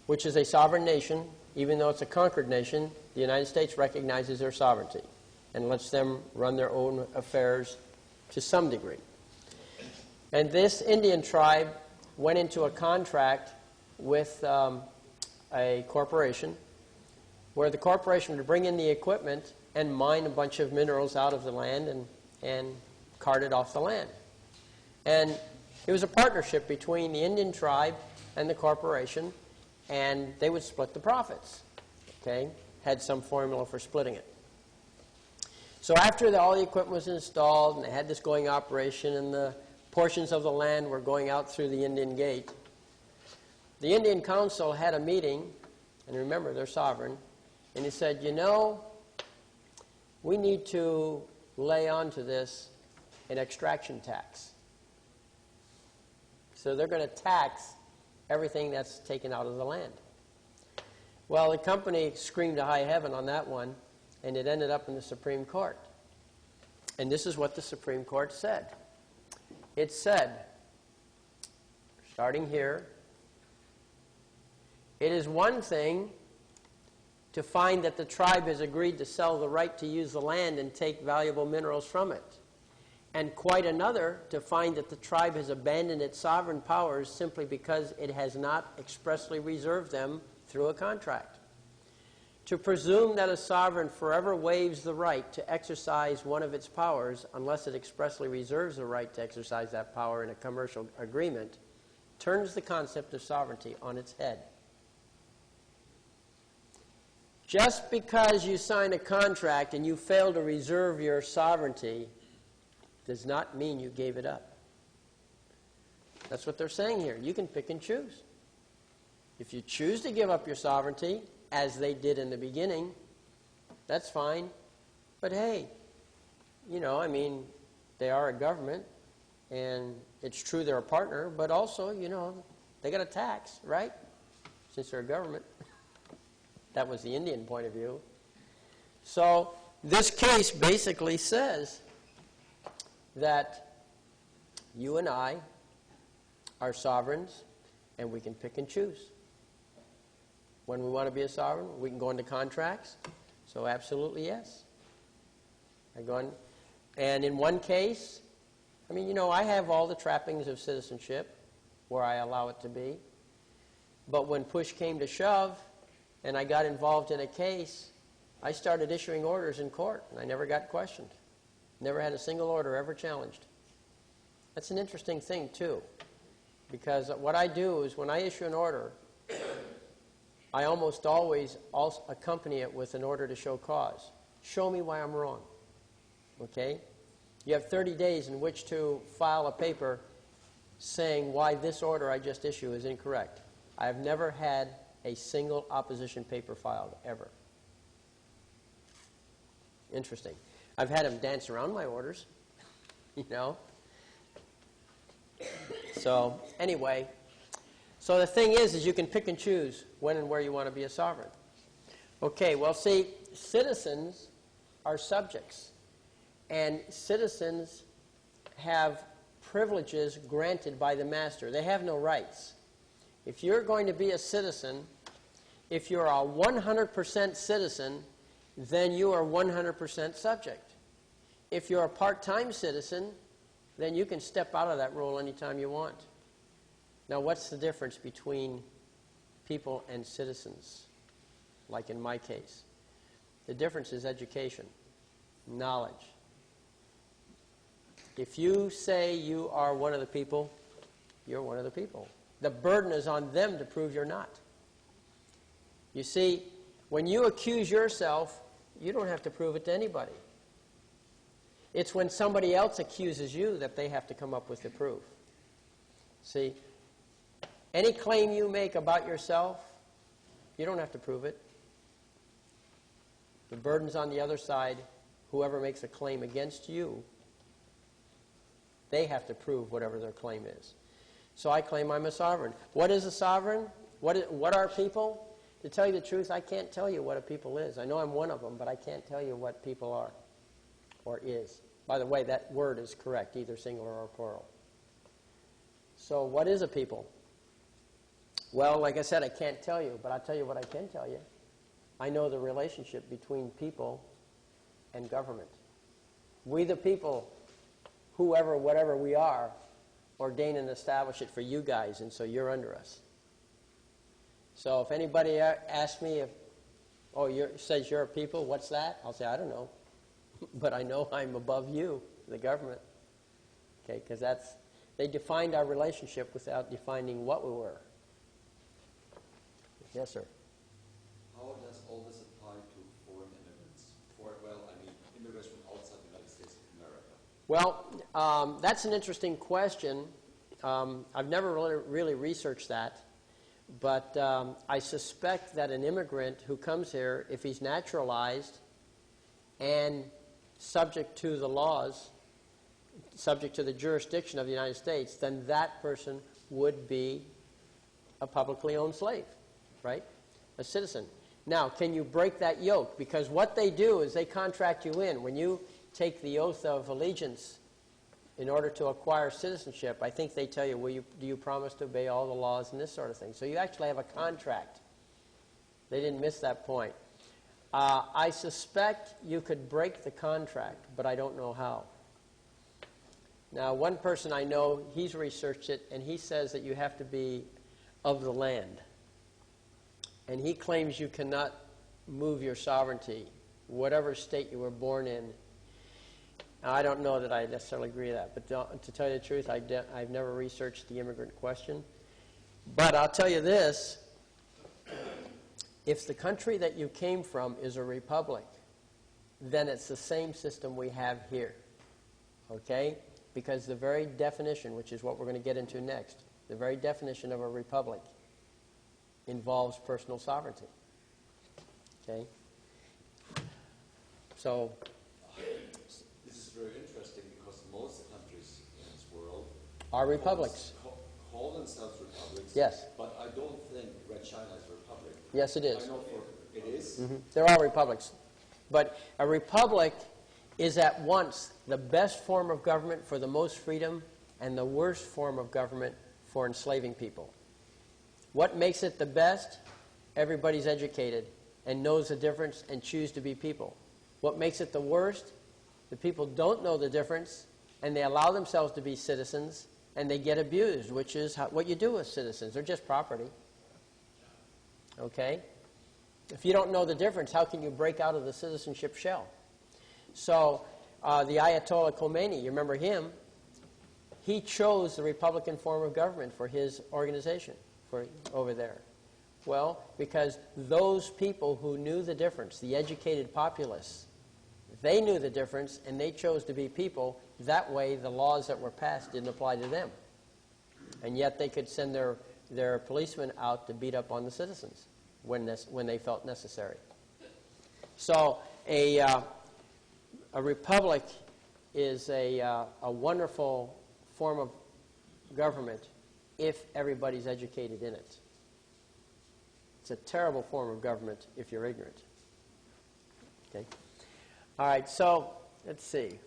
which is a sovereign nation, even though it's a conquered nation, the United States recognizes their sovereignty and lets them run their own affairs to some degree. And this Indian tribe went into a contract with a corporation where the corporation would bring in the equipment and mine a bunch of minerals out of the land and cart it off the land. And it was a partnership between the Indian tribe and the corporation, and they would split the profits. Okay? Had some formula for splitting it. So after all the equipment was installed and they had this going operation and the portions of the land were going out through the Indian gate, the Indian Council had a meeting, and remember, they're sovereign, and he said, you know, we need to lay onto this an extraction tax. So they're going to tax everything that's taken out of the land. Well, the company screamed to high heaven on that one, and it ended up in the Supreme Court. And this is what the Supreme Court said. It said, starting here, it is one thing to find that the tribe has agreed to sell the right to use the land and take valuable minerals from it. And quite another to find that the tribe has abandoned its sovereign powers simply because it has not expressly reserved them through a contract. To presume that a sovereign forever waives the right to exercise one of its powers unless it expressly reserves the right to exercise that power in a commercial agreement turns the concept of sovereignty on its head. Just because you sign a contract and you fail to reserve your sovereignty does not mean you gave it up. That's what they're saying here. You can pick and choose. If you choose to give up your sovereignty, as they did in the beginning, that's fine. But hey, you know, I mean, they are a government, and it's true they're a partner, but also, you know, they got a tax, right? Since they're a government. That was the Indian point of view. So this case basically says that you and I are sovereigns, and we can pick and choose. When we want to be a sovereign, we can go into contracts. So absolutely yes. I go in, and in one case, I mean, you know, I have all the trappings of citizenship where I allow it to be. But when push came to shove, and I got involved in a case, I started issuing orders in court, and I never got questioned. Never had a single order ever challenged. That's an interesting thing, too, because what I do is when I issue an order, I almost always also accompany it with an order to show cause. Show me why I'm wrong. Okay? You have 30 days in which to file a paper saying why this order I just issued is incorrect. I have never had a single opposition paper filed, ever. Interesting. I've had them dance around my orders, you know. So, anyway, so the thing is you can pick and choose when and where you want to be a sovereign. Okay, well, see, citizens are subjects, and citizens have privileges granted by the master. They have no rights. If you're going to be a citizen, if you're a 100% citizen, then you are 100% subject. If you're a part-time citizen, then you can step out of that role anytime you want. Now, what's the difference between people and citizens, like in my case? The difference is education, knowledge. If you say you are one of the people, you're one of the people. The burden is on them to prove you're not. You see, when you accuse yourself, you don't have to prove it to anybody. It's when somebody else accuses you that they have to come up with the proof. See, any claim you make about yourself, you don't have to prove it. The burden's on the other side. Whoever makes a claim against you, they have to prove whatever their claim is. So I claim I'm a sovereign. What is a sovereign? What are people? To tell you the truth, I can't tell you what a people is. I know I'm one of them, but I can't tell you what people are or is. By the way, that word is correct, either singular or plural. So what is a people? Well, like I said, I can't tell you, but I'll tell you what I can tell you. I know the relationship between people and government. We the people, whoever, whatever we are, ordain and establish it for you guys, and so you're under us. So if anybody asks me says you're a people, what's that? I'll say, I don't know. But I know I'm above you, the government. Okay, because they defined our relationship without defining what we were. Yes, sir. How does all this apply to foreign immigrants? Immigrants from outside the United States of America. Well, that's an interesting question. I've never really researched that. But I suspect that an immigrant who comes here, if he's naturalized and subject to the laws, subject to the jurisdiction of the United States, then that person would be a publicly owned slave, right? A citizen. Now, can you break that yoke? Because what they do is they contract you in. When you take the oath of allegiance in order to acquire citizenship, I think they tell you, do you promise to obey all the laws and this sort of thing? So you actually have a contract. They didn't miss that point. I suspect you could break the contract, but I don't know how. Now, one person I know, he's researched it, and he says that you have to be of the land. And he claims you cannot move your sovereignty, whatever state you were born in. Now, I don't know that I necessarily agree with that, but to tell you the truth, I've never researched the immigrant question. But I'll tell you this, if the country that you came from is a republic, then it's the same system we have here, okay? Because the very definition, which is what we're going to get into next, the very definition of a republic involves personal sovereignty, okay? So This is very interesting because most countries in this world Are republics. call themselves republics. Yes. But I don't think Red China is a republic. Yes, it is. I know for it is. They're all republics. But a republic is at once the best form of government for the most freedom and the worst form of government for enslaving people. What makes it the best? Everybody's educated and knows the difference and choose to be people. What makes it the worst? The people don't know the difference and they allow themselves to be citizens and they get abused, which is what you do with citizens. They're just property. Okay? If you don't know the difference, how can you break out of the citizenship shell? So the Ayatollah Khomeini, you remember him, he chose the Republican form of government for his organization over there. Well, because those people who knew the difference, the educated populace, they knew the difference and they chose to be people. That way the laws that were passed didn't apply to them. And yet they could send their policemen out to beat up on the citizens when they felt necessary. So a republic is a wonderful form of government if everybody's educated in it. It's a terrible form of government if you're ignorant. Okay. All right, so let's see.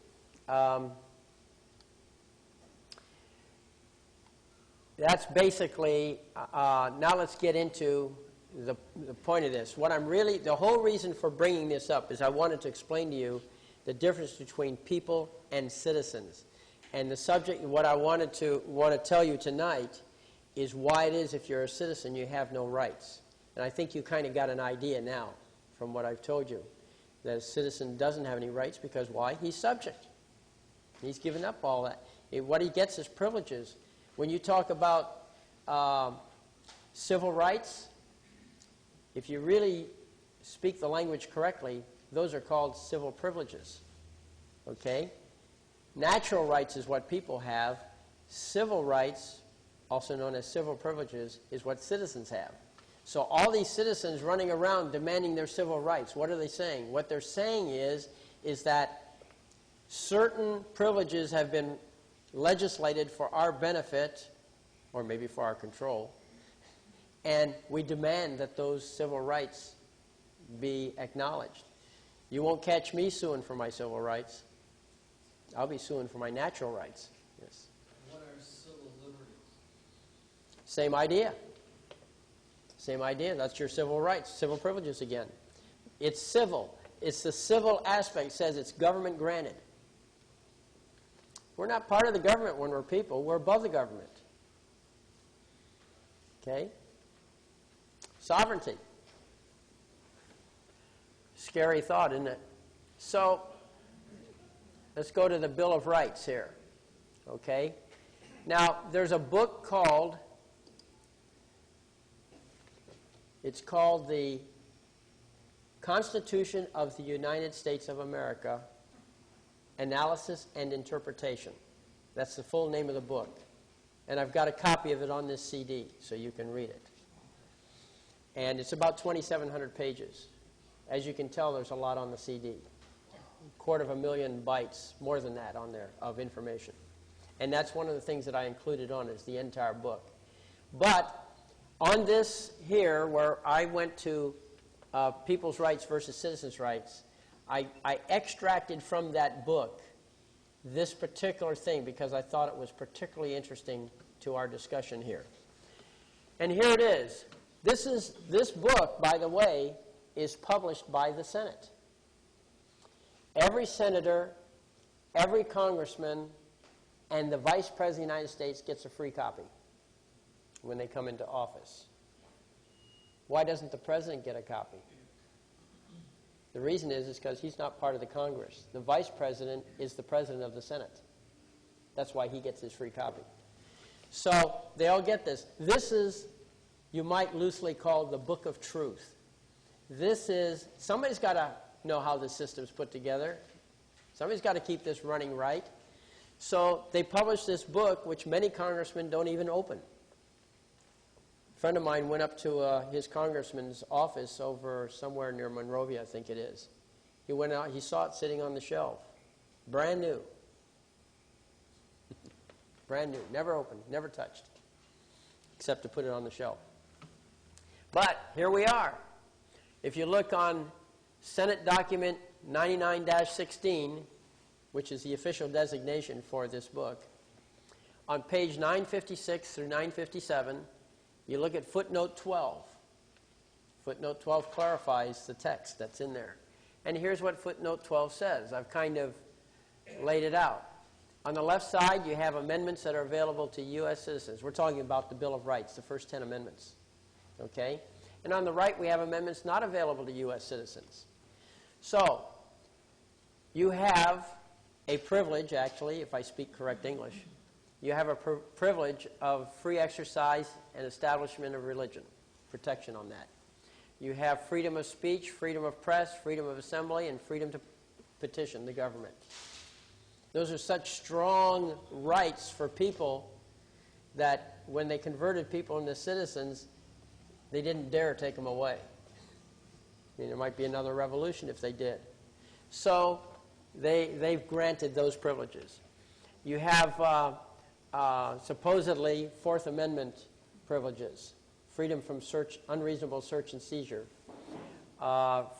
That's basically, now let's get into the point of this. The whole reason for bringing this up is I wanted to explain to you the difference between people and citizens. And the subject, what I want to tell you tonight is why it is if you're a citizen you have no rights. And I think you kind of got an idea now from what I've told you, that a citizen doesn't have any rights because why? He's subject. He's given up all that. What he gets is privileges. When you talk about civil rights, if you really speak the language correctly, those are called civil privileges. Okay? Natural rights is what people have. Civil rights, also known as civil privileges, is what citizens have. So all these citizens running around demanding their civil rights, what are they saying? What they're saying is that certain privileges have been legislated for our benefit, or maybe for our control, and we demand that those civil rights be acknowledged. You won't catch me suing for my civil rights. I'll be suing for my natural rights. Yes. What are civil liberties? Same idea. Same idea. That's your civil rights, civil privileges again. It's civil. It's the civil aspect. It says it's government granted. We're not part of the government when we're people. We're above the government. Okay? Sovereignty. Scary thought, isn't it? So, let's go to the Bill of Rights here. Okay? Now, there's a book called, it's called the Constitution of the United States of America, Analysis and Interpretation. That's the full name of the book. And I've got a copy of it on this CD, so you can read it. And it's about 2,700 pages. As you can tell, there's a lot on the CD. 250,000 bytes, more than that on there, of information. And that's one of the things that I included on it, is the entire book. But on this here, where I went to people's rights versus citizens' rights, I extracted from that book this particular thing because I thought it was particularly interesting to our discussion here. And here it is. This book, by the way, is published by the Senate. Every senator, every congressman, and the Vice President of the United States gets a free copy when they come into office. Why doesn't the President get a copy? The reason is because he's not part of the Congress. The Vice President is the President of the Senate. That's why he gets his free copy. So they all get this. This is, you might loosely call the Book of Truth. This is, somebody's got to know how the system's put together. Somebody's got to keep this running right. So they published this book, which many congressmen don't even open. A friend of mine went up to his congressman's office over somewhere near Monrovia, I think it is. He went out, he saw it sitting on the shelf. Brand new. Brand new. Never opened, never touched, except to put it on the shelf. But here we are. If you look on Senate document 99-16, which is the official designation for this book, on page 956 through 957, you look at footnote 12. Footnote 12 clarifies the text that's in there. And here's what footnote 12 says. I've kind of laid it out. On the left side, you have amendments that are available to U.S. citizens. We're talking about the Bill of Rights, the first 10 amendments. Okay? And on the right, we have amendments not available to U.S. citizens. So, you have a privilege, actually, if I speak correct English, you have a privilege of free exercise and establishment of religion, protection on that. You have freedom of speech, freedom of press, freedom of assembly, and freedom to petition the government. Those are such strong rights for people that when they converted people into citizens, they didn't dare take them away. I mean, there might be another revolution if they did. So they've granted those privileges. You have supposedly Fourth Amendment privileges. Freedom from unreasonable search and seizure.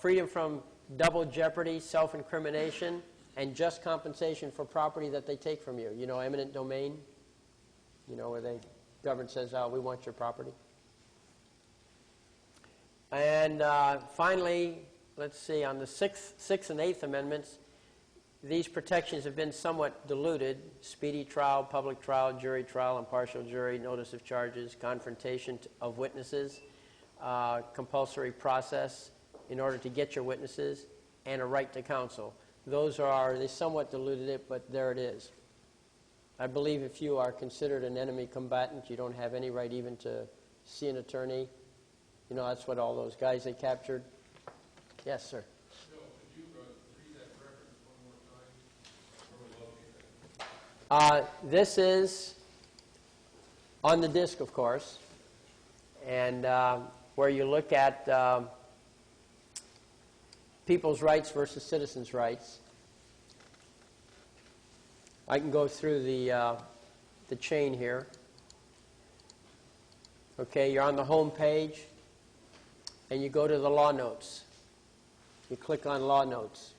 Freedom from double jeopardy, self-incrimination, and just compensation for property that they take from you. You know, eminent domain? You know, where the government says, oh, we want your property. And finally, let's see, on the Sixth and Eighth Amendments, these protections have been somewhat diluted. Speedy trial, public trial, jury trial, impartial jury, notice of charges, confrontation of witnesses, compulsory process in order to get your witnesses, and a right to counsel. They somewhat diluted it, but there it is. I believe if you are considered an enemy combatant, you don't have any right even to see an attorney. You know, that's what all those guys they captured. Yes, sir. Bill, could you read that reference one more time? This is on the disc, of course, and where you look at people's rights versus citizens' rights. I can go through the chain here. Okay, you're on the home page, and you go to the law notes. You click on law notes.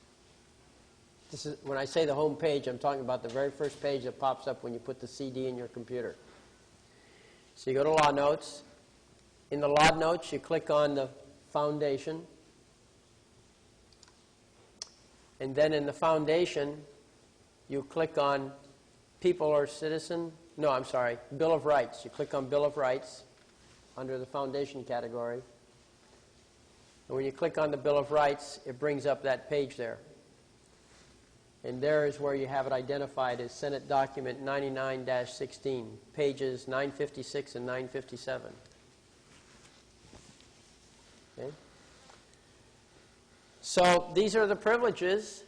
This is, when I say the home page, I'm talking about the very first page that pops up when you put the CD in your computer. So you go to law notes. In the law notes, you click on the foundation. And then in the foundation, you click on people or citizen. No, I'm sorry, Bill of Rights. You click on Bill of Rights under the foundation category. And when you click on the Bill of Rights, it brings up that page there. And there is where you have it identified as Senate Document 99-16, pages 956 and 957. Okay? So these are the privileges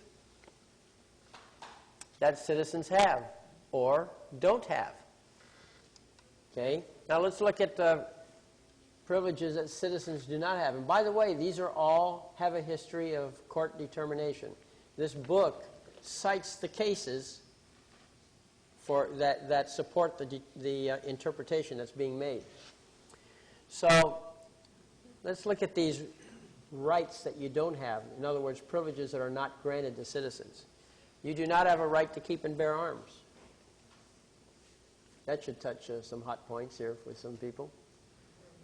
that citizens have or don't have. Okay? Now let's look at the privileges that citizens do not have. And by the way, these are all have a history of court determination. This book cites the cases for that support the interpretation that's being made. So let's look at these rights that you don't have. In other words, privileges that are not granted to citizens. You do not have a right to keep and bear arms. That should touch some hot points here with some people.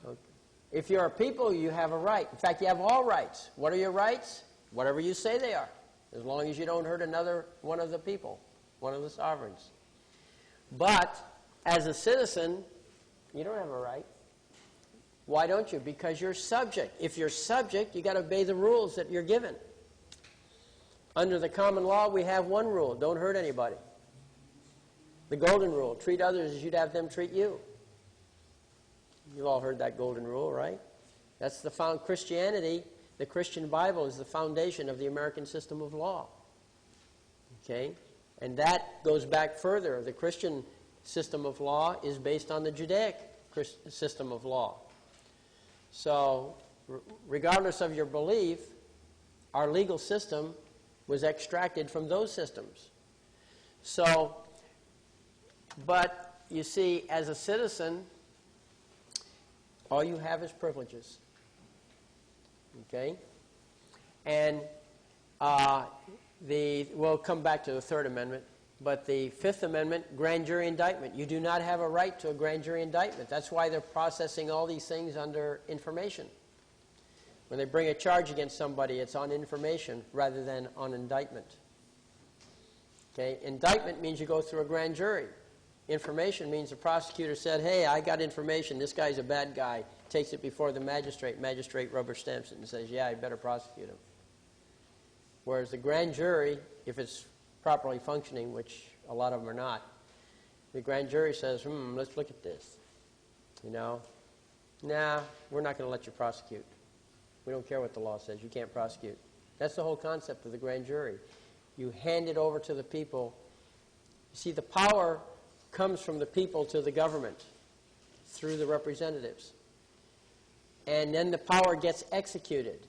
Okay. If you're a people, you have a right. In fact, you have all rights. What are your rights? Whatever you say they are, as long as you don't hurt another one of the people, one of the sovereigns. But as a citizen, you don't have a right. Why don't you? Because you're subject. If you're subject, you got to obey the rules that you're given. Under the common law, we have one rule: don't hurt anybody. The golden rule: treat others as you'd have them treat you. You've all heard that golden rule, right? That's the Christianity. The Christian Bible is the foundation of the American system of law. Okay? And that goes back further. The Christian system of law is based on the Judaic system of law. So, regardless of your belief, our legal system was extracted from those systems. So, but you see, as a citizen, all you have is privileges. Okay? And we'll come back to the Third Amendment, but the Fifth Amendment, grand jury indictment. You do not have a right to a grand jury indictment. That's why they're processing all these things under information. When they bring a charge against somebody, it's on information rather than on indictment. Okay? Indictment means you go through a grand jury. Information means the prosecutor said, hey, I got information, this guy's a bad guy, takes it before the magistrate, magistrate rubber stamps it and says, yeah, I better prosecute him. Whereas the grand jury, if it's properly functioning, which a lot of them are not, the grand jury says, let's look at this. You know, nah, we're not going to let you prosecute. We don't care what the law says, you can't prosecute. That's the whole concept of the grand jury. You hand it over to the people. You see, the power comes from the people to the government through the representatives. And then the power gets executed,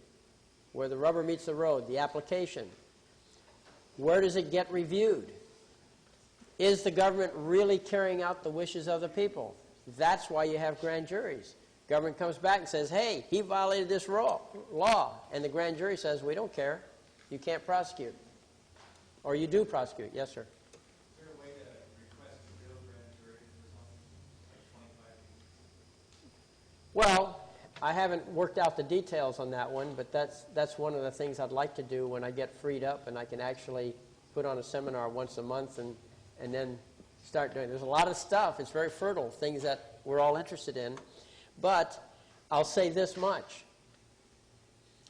where the rubber meets the road, the application. Where does it get reviewed? Is the government really carrying out the wishes of the people? That's why you have grand juries. Government comes back and says, hey, he violated this law. And the grand jury says, we don't care. You can't prosecute. Or you do prosecute. Yes, sir. Well, I haven't worked out the details on that one, but that's one of the things I'd like to do when I get freed up and I can actually put on a seminar once a month and then start doing. There's a lot of stuff. It's very fertile, things that we're all interested in. But I'll say this much.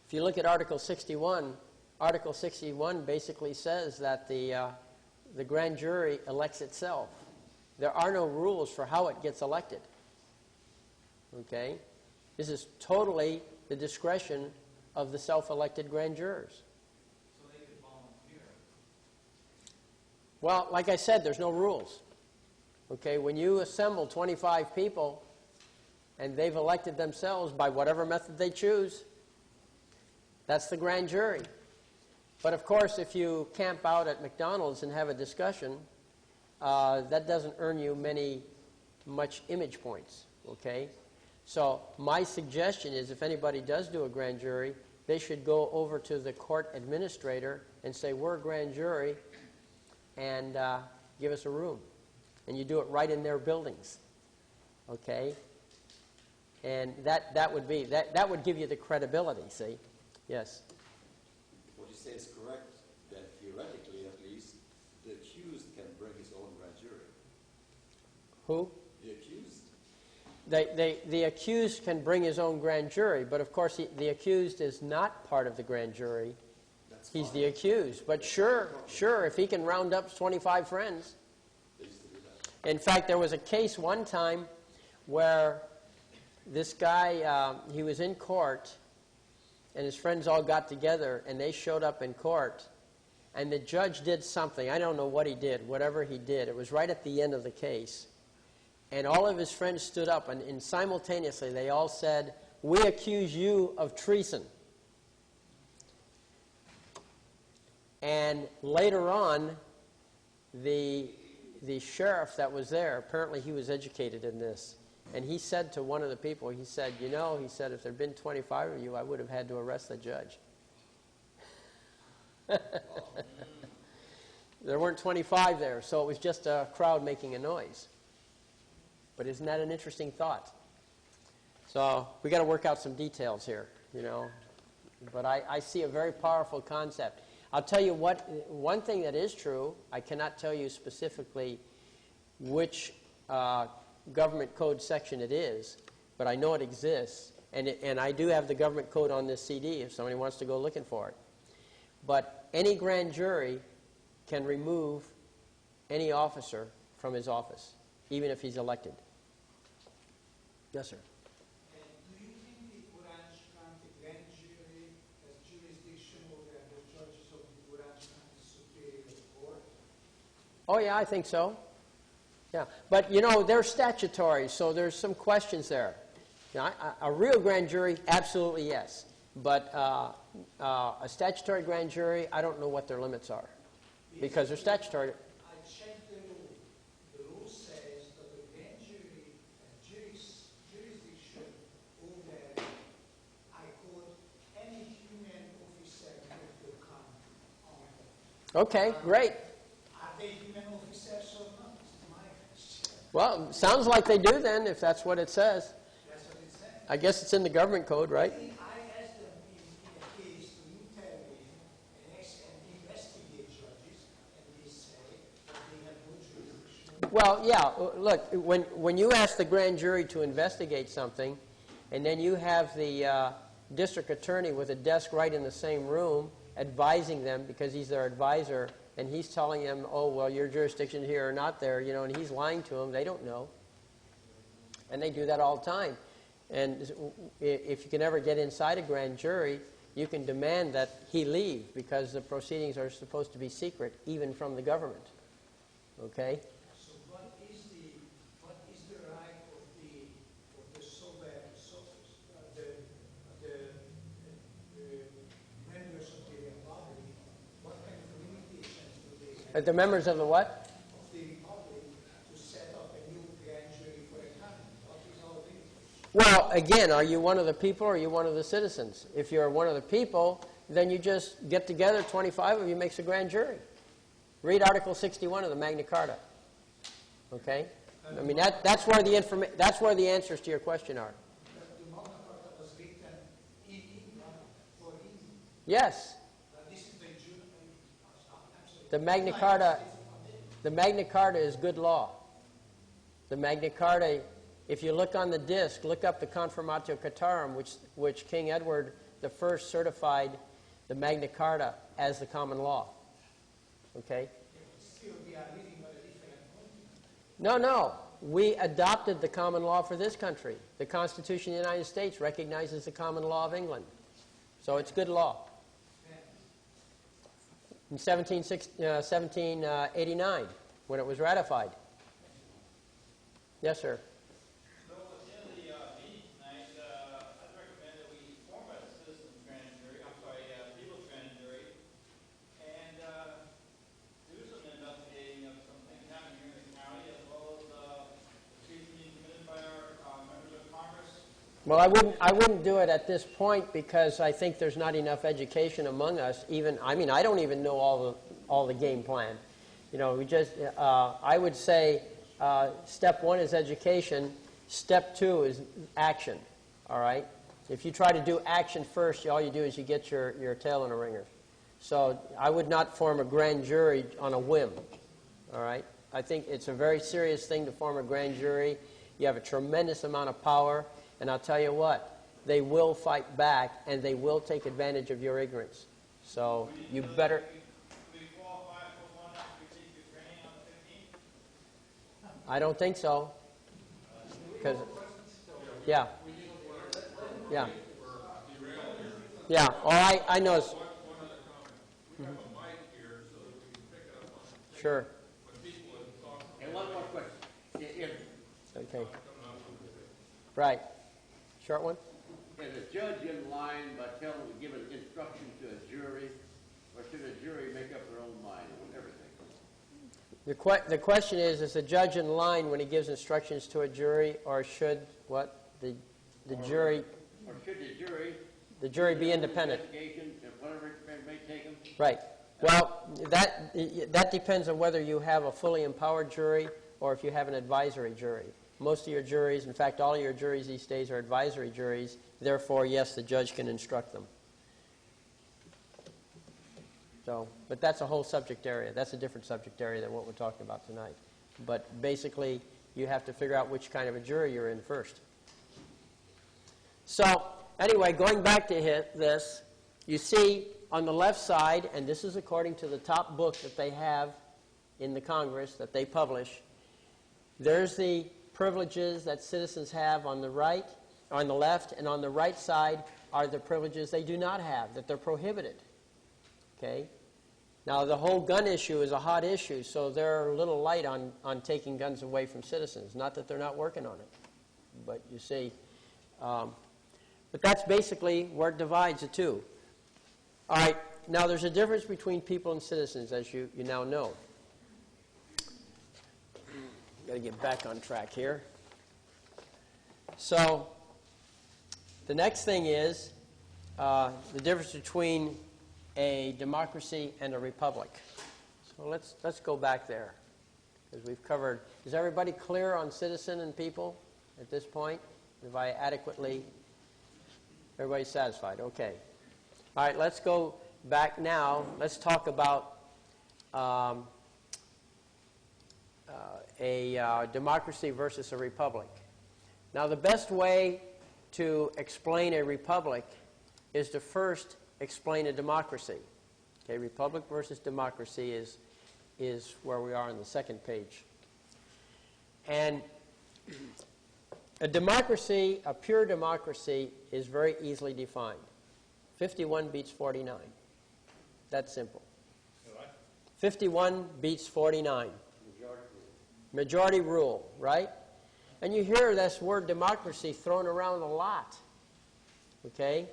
If you look at Article 61, Article 61 basically says that the grand jury elects itself. There are no rules for how it gets elected. Okay? This is totally the discretion of the self-elected grand jurors. So they could volunteer. Well, like I said, there's no rules. Okay? When you assemble 25 people and they've elected themselves by whatever method they choose, that's the grand jury. But of course, if you camp out at McDonald's and have a discussion, that doesn't earn you much image points. Okay? So my suggestion is if anybody does do a grand jury, they should go over to the court administrator and say, we're a grand jury, and give us a room. And you do it right in their buildings. Okay? And that would give you the credibility, see? Yes? What you say is correct, that theoretically at least, the accused can bring his own grand jury. Who? The accused. The accused can bring his own grand jury, but of course the accused is not part of the grand jury. That's He's fine. the accused. But sure, if he can round up 25 friends. They used to do that. In fact, there was a case one time where this guy, he was in court, and his friends all got together, and they showed up in court, and the judge did something. I don't know what he did, whatever he did. It was right at the end of the case. And all of his friends stood up, and simultaneously they all said, we accuse you of treason. And later on, the sheriff that was there, apparently he was educated in this, and he said to one of the people, he said, you know, he said, if there had been 25 of you, I would have had to arrest the judge. There weren't 25 there, so it was just a crowd making a noise. But isn't that an interesting thought? So we got to work out some details here, you know. But I see a very powerful concept. I'll tell you what, one thing that is true, I cannot tell you specifically which government code section it is, but I know it exists. And I do have the government code on this CD if somebody wants to go looking for it. But any grand jury can remove any officer from his office, even if he's elected. Yes, sir. And do you think the Orange County grand jury has jurisdiction over the judges of the Orange County Superior Court? Oh, yeah, I think so. Yeah, but, you know, they're statutory, so there's some questions there. You know, a real grand jury, absolutely yes. But a statutory grand jury, I don't know what their limits are. Because they're statutory. I checked the law. The law says that the grand jury jurisdiction over, I quote, any human officer could come on. Okay, great. Are they human officers or not? Is my question. Well, sounds like they do then, if that's what it says. That's what it says. I guess it's in the government code, right? I asked them in a case to intervene and investigate judges, and they say that they have no jurisdiction. Well, yeah, look, when you ask the grand jury to investigate something, and then you have the district attorney with a desk right in the same room advising them because he's their advisor, and he's telling them, oh, well, your jurisdiction here or not there, you know, and he's lying to them, they don't know. And they do that all the time. And if you can ever get inside a grand jury, you can demand that he leave because the proceedings are supposed to be secret, even from the government. Okay? So what is the right of the sovereign the members of the republic? What kind of limitations do they have The members of the what? of the republic to set up a new grand jury for a country? What is our limitation? Well, again, are you one of the people or are you one of the citizens? If you're one of the people, then you just get together, 25 of you makes a grand jury. Read Article 61 of the Magna Carta. Okay? I mean, that's where the answers to your question are. The Magna Carta was written in England for England. Yes. This is the The Magna Carta is good law. The Magna Carta, if you look on the disc, look up the Confirmatio Cartarum, which King Edward I certified the Magna Carta as the common law. Okay? Still, we are living on a different continent. No. We adopted the common law for this country. The Constitution of the United States recognizes the common law of England. So it's good law. In 1789, when it was ratified. Yes, sir. So in the meeting tonight, I'd recommend that we form a citizens grand jury, people's grand jury, and do some investigating of some things happening here in the county, as well as cases being committed by our members of Congress. Well, I wouldn't do it at this point because I think there's not enough education among us. I don't even know all the game plan. You know, I would say step one is education. Step two is action. All right. If you try to do action first, all you do is you get your tail in a wringer. So I would not form a grand jury on a whim. All right. I think it's a very serious thing to form a grand jury. You have a tremendous amount of power. And I'll tell you what, they will fight back, and they will take advantage of your ignorance. So you better... Do we qualify for one after we take your training on the 15th? I don't think so. Because... Yeah. Oh, I know. One other comment. We have a mic here so that we can pick it up on the Sure. when people are talking. And one more question. Okay. Right. Short one? Is a judge in line by telling them to give an instruction to a jury, or should a jury make up their own mind on everything? The question is a judge in line when he gives instructions to a jury, or should what? The jury... Or should The jury be independent. Investigation, if whatever it may take them? Right. Well, that depends on whether you have a fully empowered jury or if you have an advisory jury. Most of your juries, in fact, all of your juries these days are advisory juries. Therefore, yes, the judge can instruct them. So, but that's a whole subject area. That's a different subject area than what we're talking about tonight. But basically, you have to figure out which kind of a jury you're in first. So, anyway, going back to this, you see on the left side, and this is according to the top book that they have in the Congress that they publish, there's the privileges that citizens have on the right, on the left, and on the right side are the privileges they do not have, that they're prohibited. Okay? Now, the whole gun issue is a hot issue, so they're a little light on taking guns away from citizens. Not that they're not working on it, but you see. But that's basically where it divides the two. All right, now there's a difference between people and citizens, as you now know. Got to get back on track here. So the next thing is the difference between a democracy and a republic. So let's go back there, because we've covered. Is everybody clear on citizen and people at this point? Have I adequately? Everybody satisfied? Okay. All right. Let's go back now. Let's talk about a democracy versus a republic. Now, the best way to explain a republic is to first explain a democracy. Okay, republic versus democracy is where we are on the second page. And a democracy, a pure democracy, is very easily defined. 51 beats 49. That's simple. 51 beats 49. Majority rule, right? And you hear this word democracy thrown around a lot. Okay?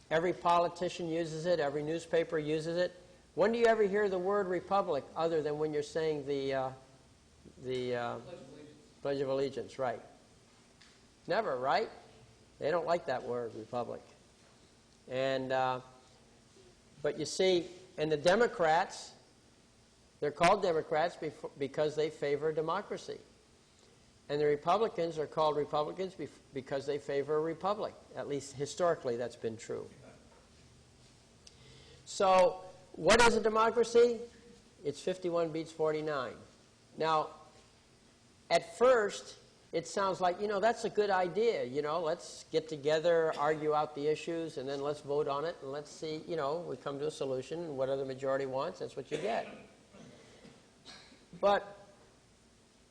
Every politician uses it. Every newspaper uses it. When do you ever hear the word republic other than when you're saying the Pledge of Allegiance, right? Never, right? They don't like that word, republic. And but you see, and the Democrats, they're called Democrats because they favor democracy. And the Republicans are called Republicans because they favor a republic. At least historically, that's been true. So, what is a democracy? It's 51 beats 49. Now, at first, it sounds like, that's a good idea. Let's get together, argue out the issues, and then let's vote on it, and let's see, we come to a solution, and whatever the majority wants, that's what you get. But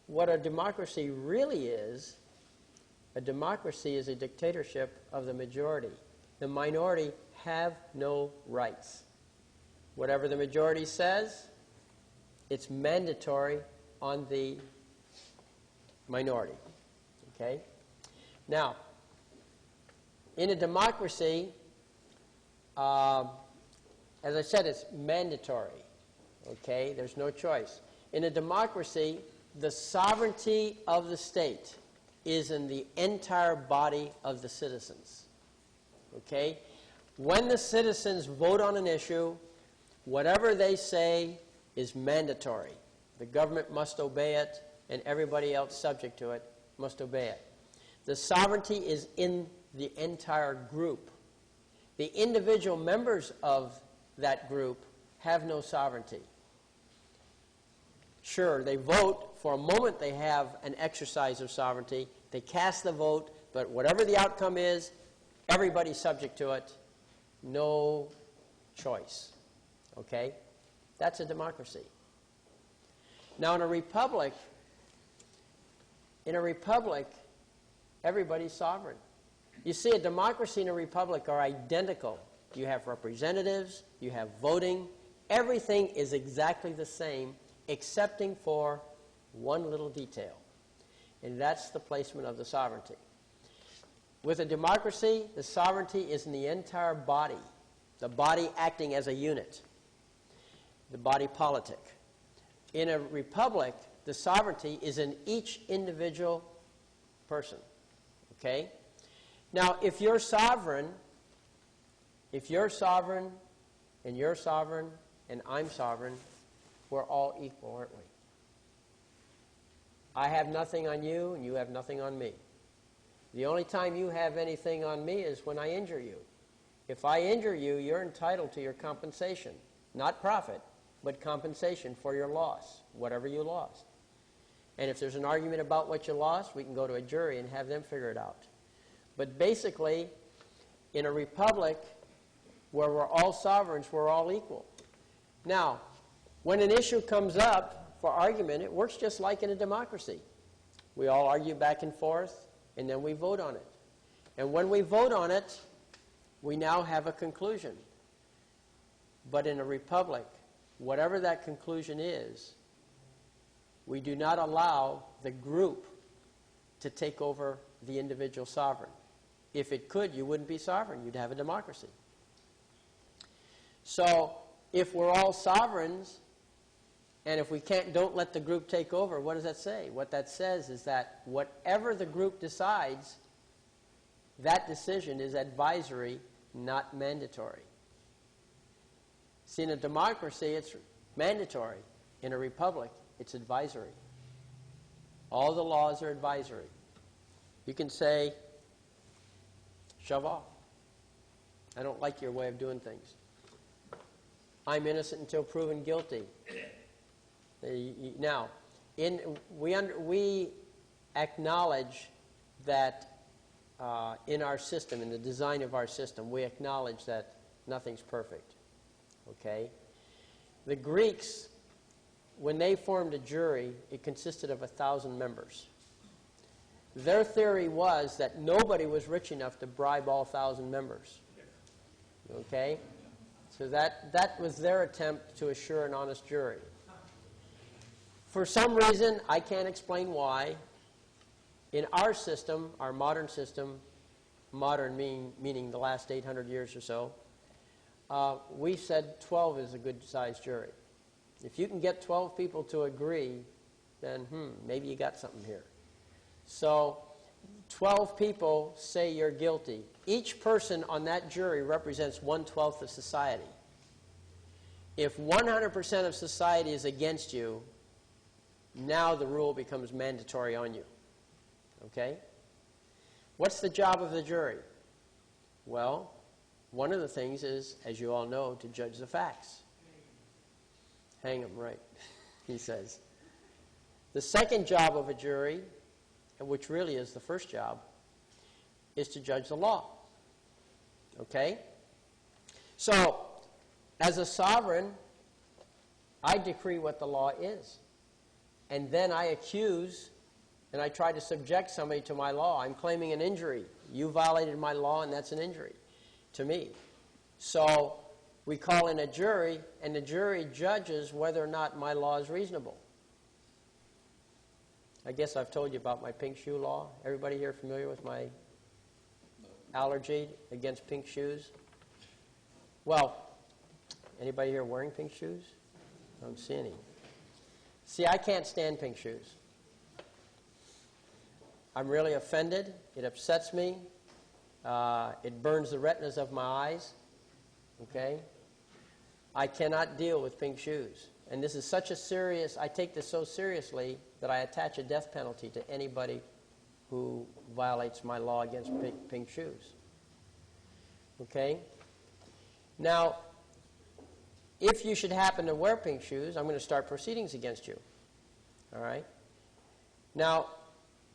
what a democracy really is, a democracy is a dictatorship of the majority. The minority have no rights. Whatever the majority says, it's mandatory on the minority. Okay? Now, in a democracy, as I said, it's mandatory. Okay? There's no choice. In a democracy, the sovereignty of the state is in the entire body of the citizens. Okay? When the citizens vote on an issue, whatever they say is mandatory. The government must obey it, and everybody else subject to it must obey it. The sovereignty is in the entire group. The individual members of that group have no sovereignty. Sure, they vote. For a moment, they have an exercise of sovereignty. They cast the vote, but whatever the outcome is, everybody's subject to it. No choice. Okay? That's a democracy. Now, in a republic, everybody's sovereign. You see, a democracy and a republic are identical. You have representatives, you have voting. Everything is exactly the same, excepting for one little detail, and that's the placement of the sovereignty. With a democracy, the sovereignty is in the entire body, the body acting as a unit, the body politic. In a republic, the sovereignty is in each individual person. Okay? Now, if you're sovereign, and you're sovereign, and I'm sovereign, we're all equal, aren't we? I have nothing on you, and you have nothing on me. The only time you have anything on me is when I injure you. If I injure you, you're entitled to your compensation. Not profit, but compensation for your loss, whatever you lost. And if there's an argument about what you lost, we can go to a jury and have them figure it out. But basically, in a republic where we're all sovereigns, we're all equal. Now, when an issue comes up for argument, it works just like in a democracy. We all argue back and forth, and then we vote on it. And when we vote on it, we now have a conclusion. But in a republic, whatever that conclusion is, we do not allow the group to take over the individual sovereign. If it could, you wouldn't be sovereign. You'd have a democracy. So, if we're all sovereigns, And if we don't let the group take over, what does that say? What that says is that whatever the group decides, that decision is advisory, not mandatory. See, in a democracy, it's mandatory. In a republic, it's advisory. All the laws are advisory. You can say, shove off. I don't like your way of doing things. I'm innocent until proven guilty. Now, we acknowledge that in our system, in the design of our system, we acknowledge that nothing's perfect. Okay? The Greeks, when they formed a jury, it consisted of 1,000 members. Their theory was that nobody was rich enough to bribe all 1,000 members. Okay? So that was their attempt to assure an honest jury. For some reason, I can't explain why, in our system, our modern system, modern meaning the last 800 years or so, we said 12 is a good-sized jury. If you can get 12 people to agree, then maybe you got something here. So 12 people say you're guilty. Each person on that jury represents 1/12 of society. If 100% of society is against you, now the rule becomes mandatory on you. Okay? What's the job of the jury? Well, one of the things is, as you all know, to judge the facts. Hang them, right, he says. The second job of a jury, which really is the first job, is to judge the law. Okay? So, as a sovereign, I decree what the law is. And then I accuse and I try to subject somebody to my law. I'm claiming an injury. You violated my law, and that's an injury to me. So we call in a jury, and the jury judges whether or not my law is reasonable. I guess I've told you about my pink shoe law. Everybody here familiar with my allergy against pink shoes? Well, anybody here wearing pink shoes? I don't see any. See, I can't stand pink shoes. I'm really offended. It upsets me. It burns the retinas of my eyes. Okay? I cannot deal with pink shoes. And this is such a serious, I take this so seriously that I attach a death penalty to anybody who violates my law against pink shoes. Okay? Now, if you should happen to wear pink shoes, I'm going to start proceedings against you. All right? Now,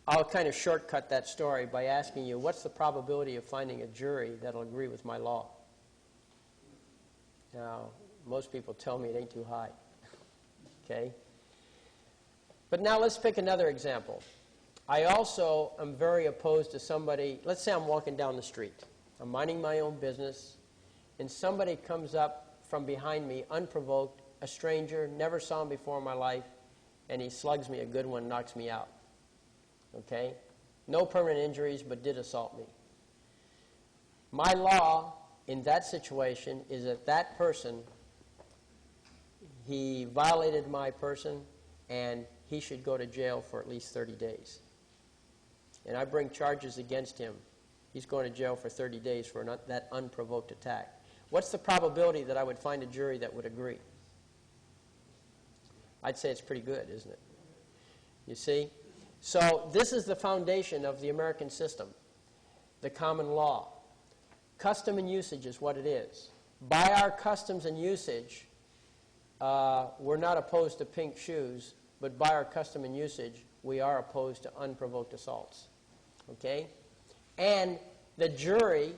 I'll kind of shortcut that story by asking you, what's the probability of finding a jury that'll agree with my law? Now, most people tell me it ain't too high. Okay? But now let's pick another example. I also am very opposed to somebody, let's say I'm walking down the street. I'm minding my own business, and somebody comes up from behind me, unprovoked, a stranger, never saw him before in my life, and he slugs me a good one, knocks me out. Okay? No permanent injuries, but did assault me. My law in that situation is that that person, he violated my person, and he should go to jail for at least 30 days. And I bring charges against him. He's going to jail for 30 days for that unprovoked attack. What's the probability that I would find a jury that would agree? I'd say it's pretty good, isn't it? You see? So this is the foundation of the American system, the common law. Custom and usage is what it is. By our customs and usage, we're not opposed to pink shoes, but by our custom and usage, we are opposed to unprovoked assaults. Okay? And the jury,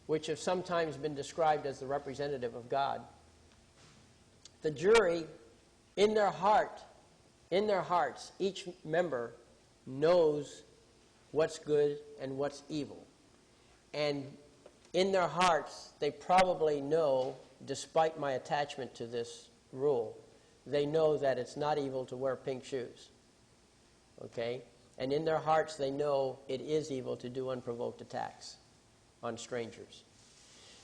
which have sometimes been described as the representative of God, the jury, in their hearts, each member knows what's good and what's evil. And in their hearts, they probably know, despite my attachment to this rule, they know that it's not evil to wear pink shoes. Okay? And in their hearts, they know it is evil to do unprovoked attacks on strangers.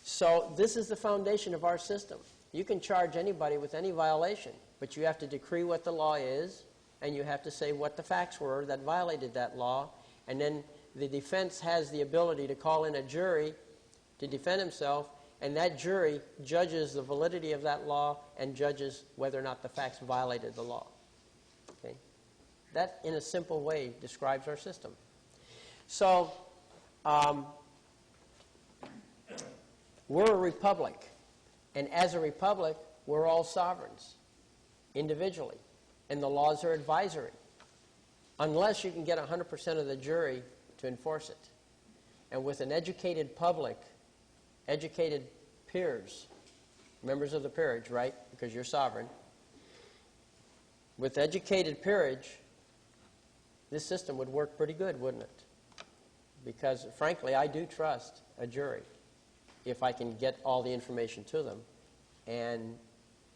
So this is the foundation of our system. You can charge anybody with any violation, but you have to decree what the law is, and you have to say what the facts were that violated that law, and then the defense has the ability to call in a jury to defend himself, and that jury judges the validity of that law and judges whether or not the facts violated the law. Okay? That, in a simple way, describes our system. So, we're a republic, and as a republic, we're all sovereigns, individually, and the laws are advisory, unless you can get 100% of the jury to enforce it. And with an educated public, educated peers, members of the peerage, right, because you're sovereign, with educated peerage, this system would work pretty good, wouldn't it? Because, frankly, I do trust a jury if I can get all the information to them. And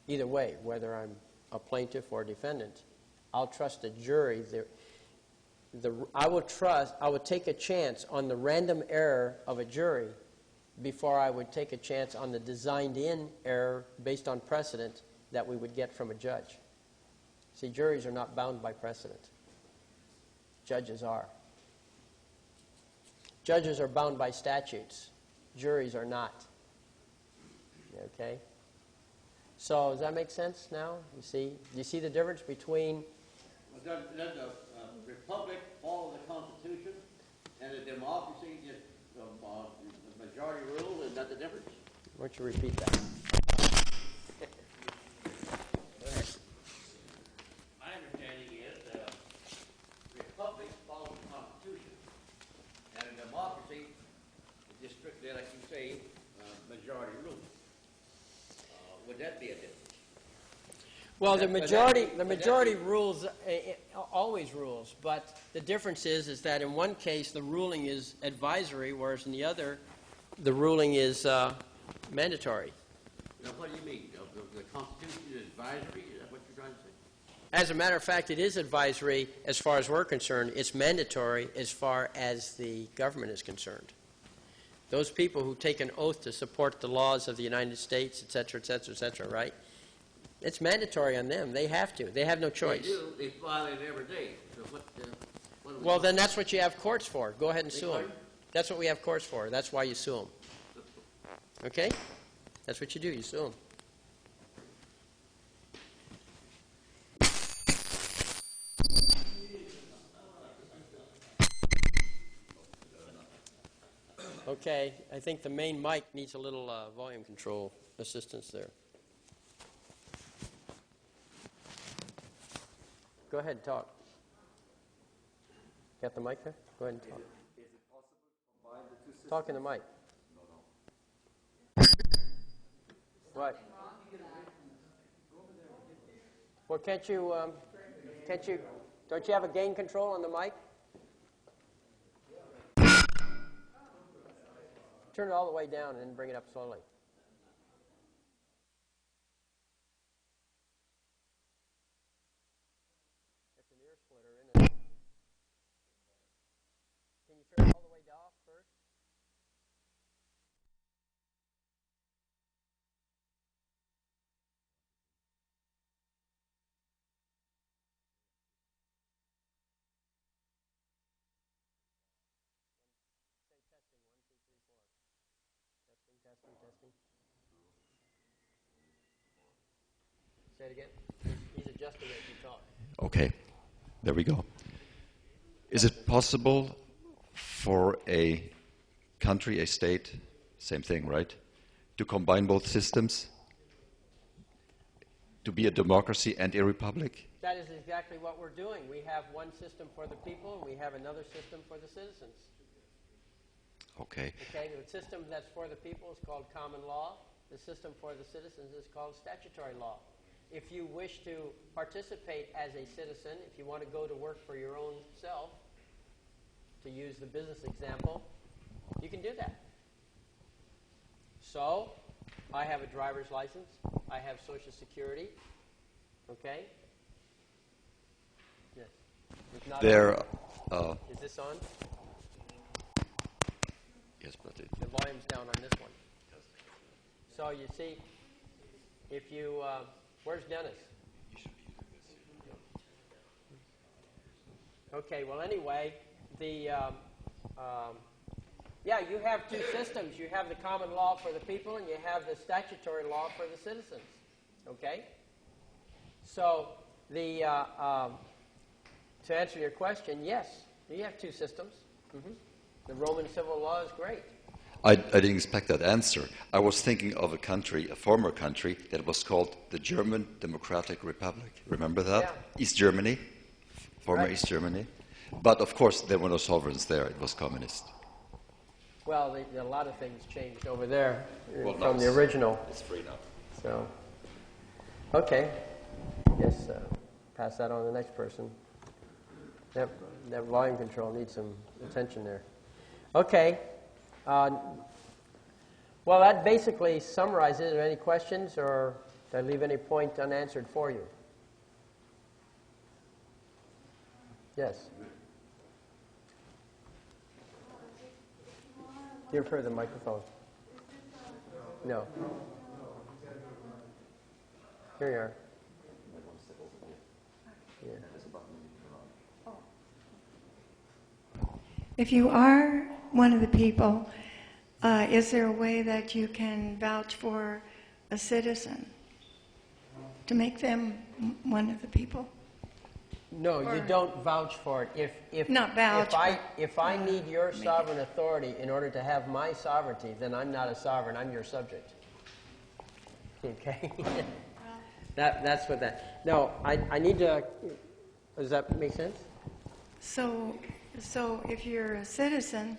either way, whether I'm a plaintiff or a defendant, I'll trust a jury. I would take a chance on the random error of a jury before I would take a chance on the designed-in error based on precedent that we would get from a judge. See, juries are not bound by precedent. Judges are. Judges are bound by statutes. Juries are not. Okay? So, does that make sense now? Do you see the difference between... Well, does the republic follow the Constitution, and the democracy just the majority rule? Is that the difference? Why don't you repeat that? My understanding is the republic follows the Constitution, and a democracy is just strictly, like you say, majority rule. Would that be a difference? Well, the majority rules always rules, but the difference is that in one case the ruling is advisory, whereas in the other the ruling is mandatory. Now, what do you mean? The Constitution is advisory? Is that what you're trying to say? As a matter of fact, it is advisory as far as we're concerned. It's mandatory as far as the government is concerned. Those people who take an oath to support the laws of the United States, et cetera, et cetera, et cetera, right? It's mandatory on them. They have to. They have no choice. They do. They violate it every day. So what do we Well, do? then that's what you have courts for. Go ahead and Beg sue them. pardon? That's what we have courts for. That's why you sue them. Okay? That's what you do. You sue them. Okay, I think the main mic needs a little volume control assistance there. Go ahead and talk. Got the mic there? Go ahead and talk. Is it possible to combine the two systems? Talk in the mic. What? Well, don't you have a gain control on the mic? Turn it all the way down and then bring it up slowly. That's an ear splitter, isn't it? Can you turn it all the way off first? Testing, 1, 2, 3, 4. Testing. Say it again. He's adjusting it as you talk. Okay, there we go. Is it possible for a country, a state, same thing, right, to combine both systems? To be a democracy and a republic? That is exactly what we're doing. We have one system for the people, and we have another system for the citizens. Okay. Okay, the system that's for the people is called common law. The system for the citizens is called statutory law. If you wish to participate as a citizen, if you want to go to work for your own self, to use the business example, you can do that. So, I have a driver's license. I have Social Security. Okay? Yes. It's not on. Is this on? Yes, but The volume's down on this one. So you see, If you, where's Dennis? Okay, well, anyway, yeah, you have two systems. You have the common law for the people, and you have the statutory law for the citizens. Okay? So, to answer your question, yes, you have two systems. The Roman civil law is great. I didn't expect that answer. I was thinking of a country, a former country, that was called the German Democratic Republic. Remember that? Yeah. East Germany, former Right. East Germany. But of course, there were no sovereigns there. It was communist. Well, a lot of things changed over there Well, from no, the original. It's free now. So, okay. Yes, pass that on to the next person. That volume control needs some attention there. Okay. Well, that basically summarizes it. Are there any questions, or did I leave any point unanswered for you? Yes. Give her the microphone. No. Here you are. Yeah. If you are one of the people, is there a way that you can vouch for a citizen to make them one of the people? No, you don't vouch for it. Not vouch, If I need your sovereign authority in order to have my sovereignty, then I'm not a sovereign. I'm your subject. Okay. That's what that. No, I need to. Does that make sense? So if you're a citizen,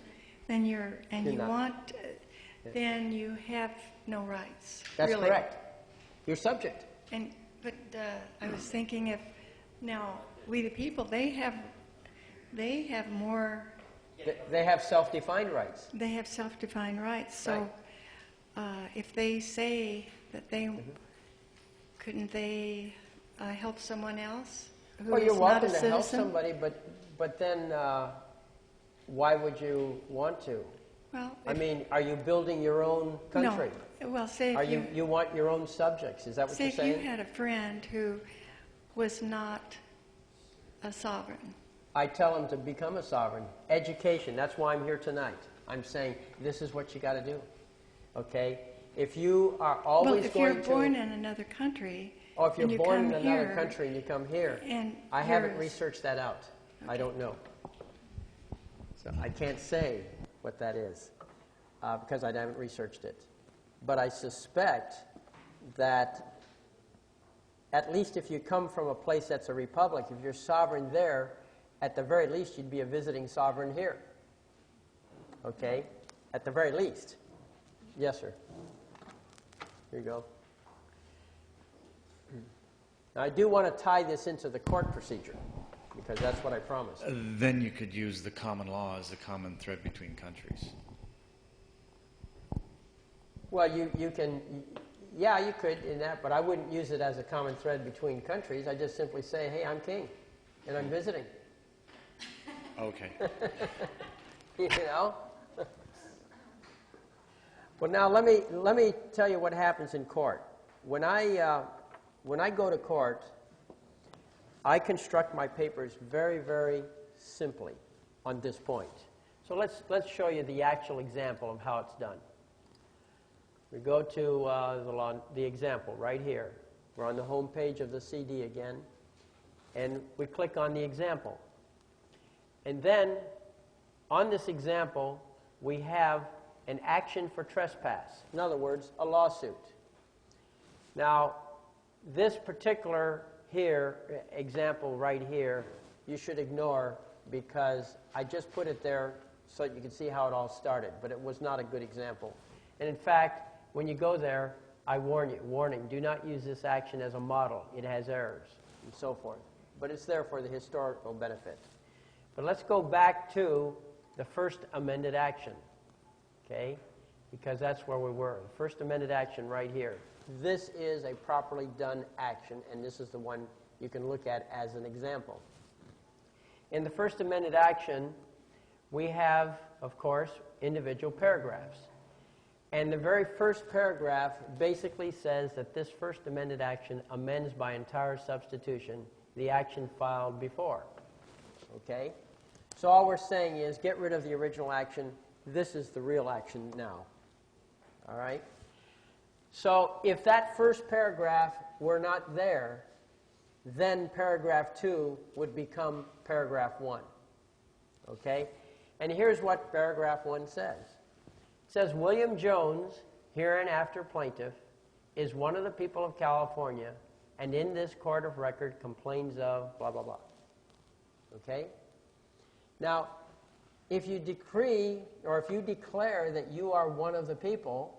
then you're not. Then you have no rights. That's really. correct. You're subject. But I was thinking, if now we the people, they have more. They have self-defined rights. They have self-defined rights. So if they say that they couldn't they help someone else who Well, you're is not a welcome to citizen? help somebody, but then why would you want to? Well, I mean, are you building your own country? No. Well, say Are if you want your own subjects? Is that what say you're if saying? you had a friend who was not a sovereign. I tell them to become a sovereign. Education, that's why I'm here tonight. I'm saying this is what you got to do. Okay? If you are always Well, if going you're to... born in another country, or if and you're you born in come another here, country and you come here, and I haven't you're- researched that out. I don't know. So I can't say what that is because I haven't researched it. But I suspect that at least if you come from a place that's a republic, if you're sovereign there, at the very least you'd be a visiting sovereign here. Okay? At the very least. Yes, sir. Here you go. Now, I do want to tie this into the court procedure because that's what I promised. Then you could use the common law as the common thread between countries. Well, you can, yeah, you could in that, but I wouldn't use it as a common thread between countries. I just simply say, hey, I'm king, and I'm visiting. Okay. You know? Well, now let me tell you what happens in court. When I go to court, I construct my papers very, very simply on this point. So let's show you the actual example of how it's done. We go to the example right here. We're on the home page of the CD again, and we click on the example. And then, on this example, we have an action for trespass. In other words, a lawsuit. Now, this particular example right here, you should ignore because I just put it there so that you can see how it all started, but it was not a good example. And in fact, when you go there, I warn you, warning, do not use this action as a model. It has errors and so forth. But it's there for the historical benefit. But let's go back to the first amended action, okay? Because that's where we were. The first amended action right here. This is a properly done action, and this is the one you can look at as an example. In the first amended action, we have, of course, individual paragraphs. And the very first paragraph basically says that this first amended action amends by entire substitution the action filed before. Okay? So all we're saying is get rid of the original action. This is the real action now. All right? So if that first paragraph were not there, then paragraph 2 would become paragraph 1. Okay? And here's what paragraph 1 says. It says, William Jones, hereinafter plaintiff, is one of the people of California, and in this court of record complains of blah, blah, blah. Okay? Now, if you decree, or if you declare that you are one of the people,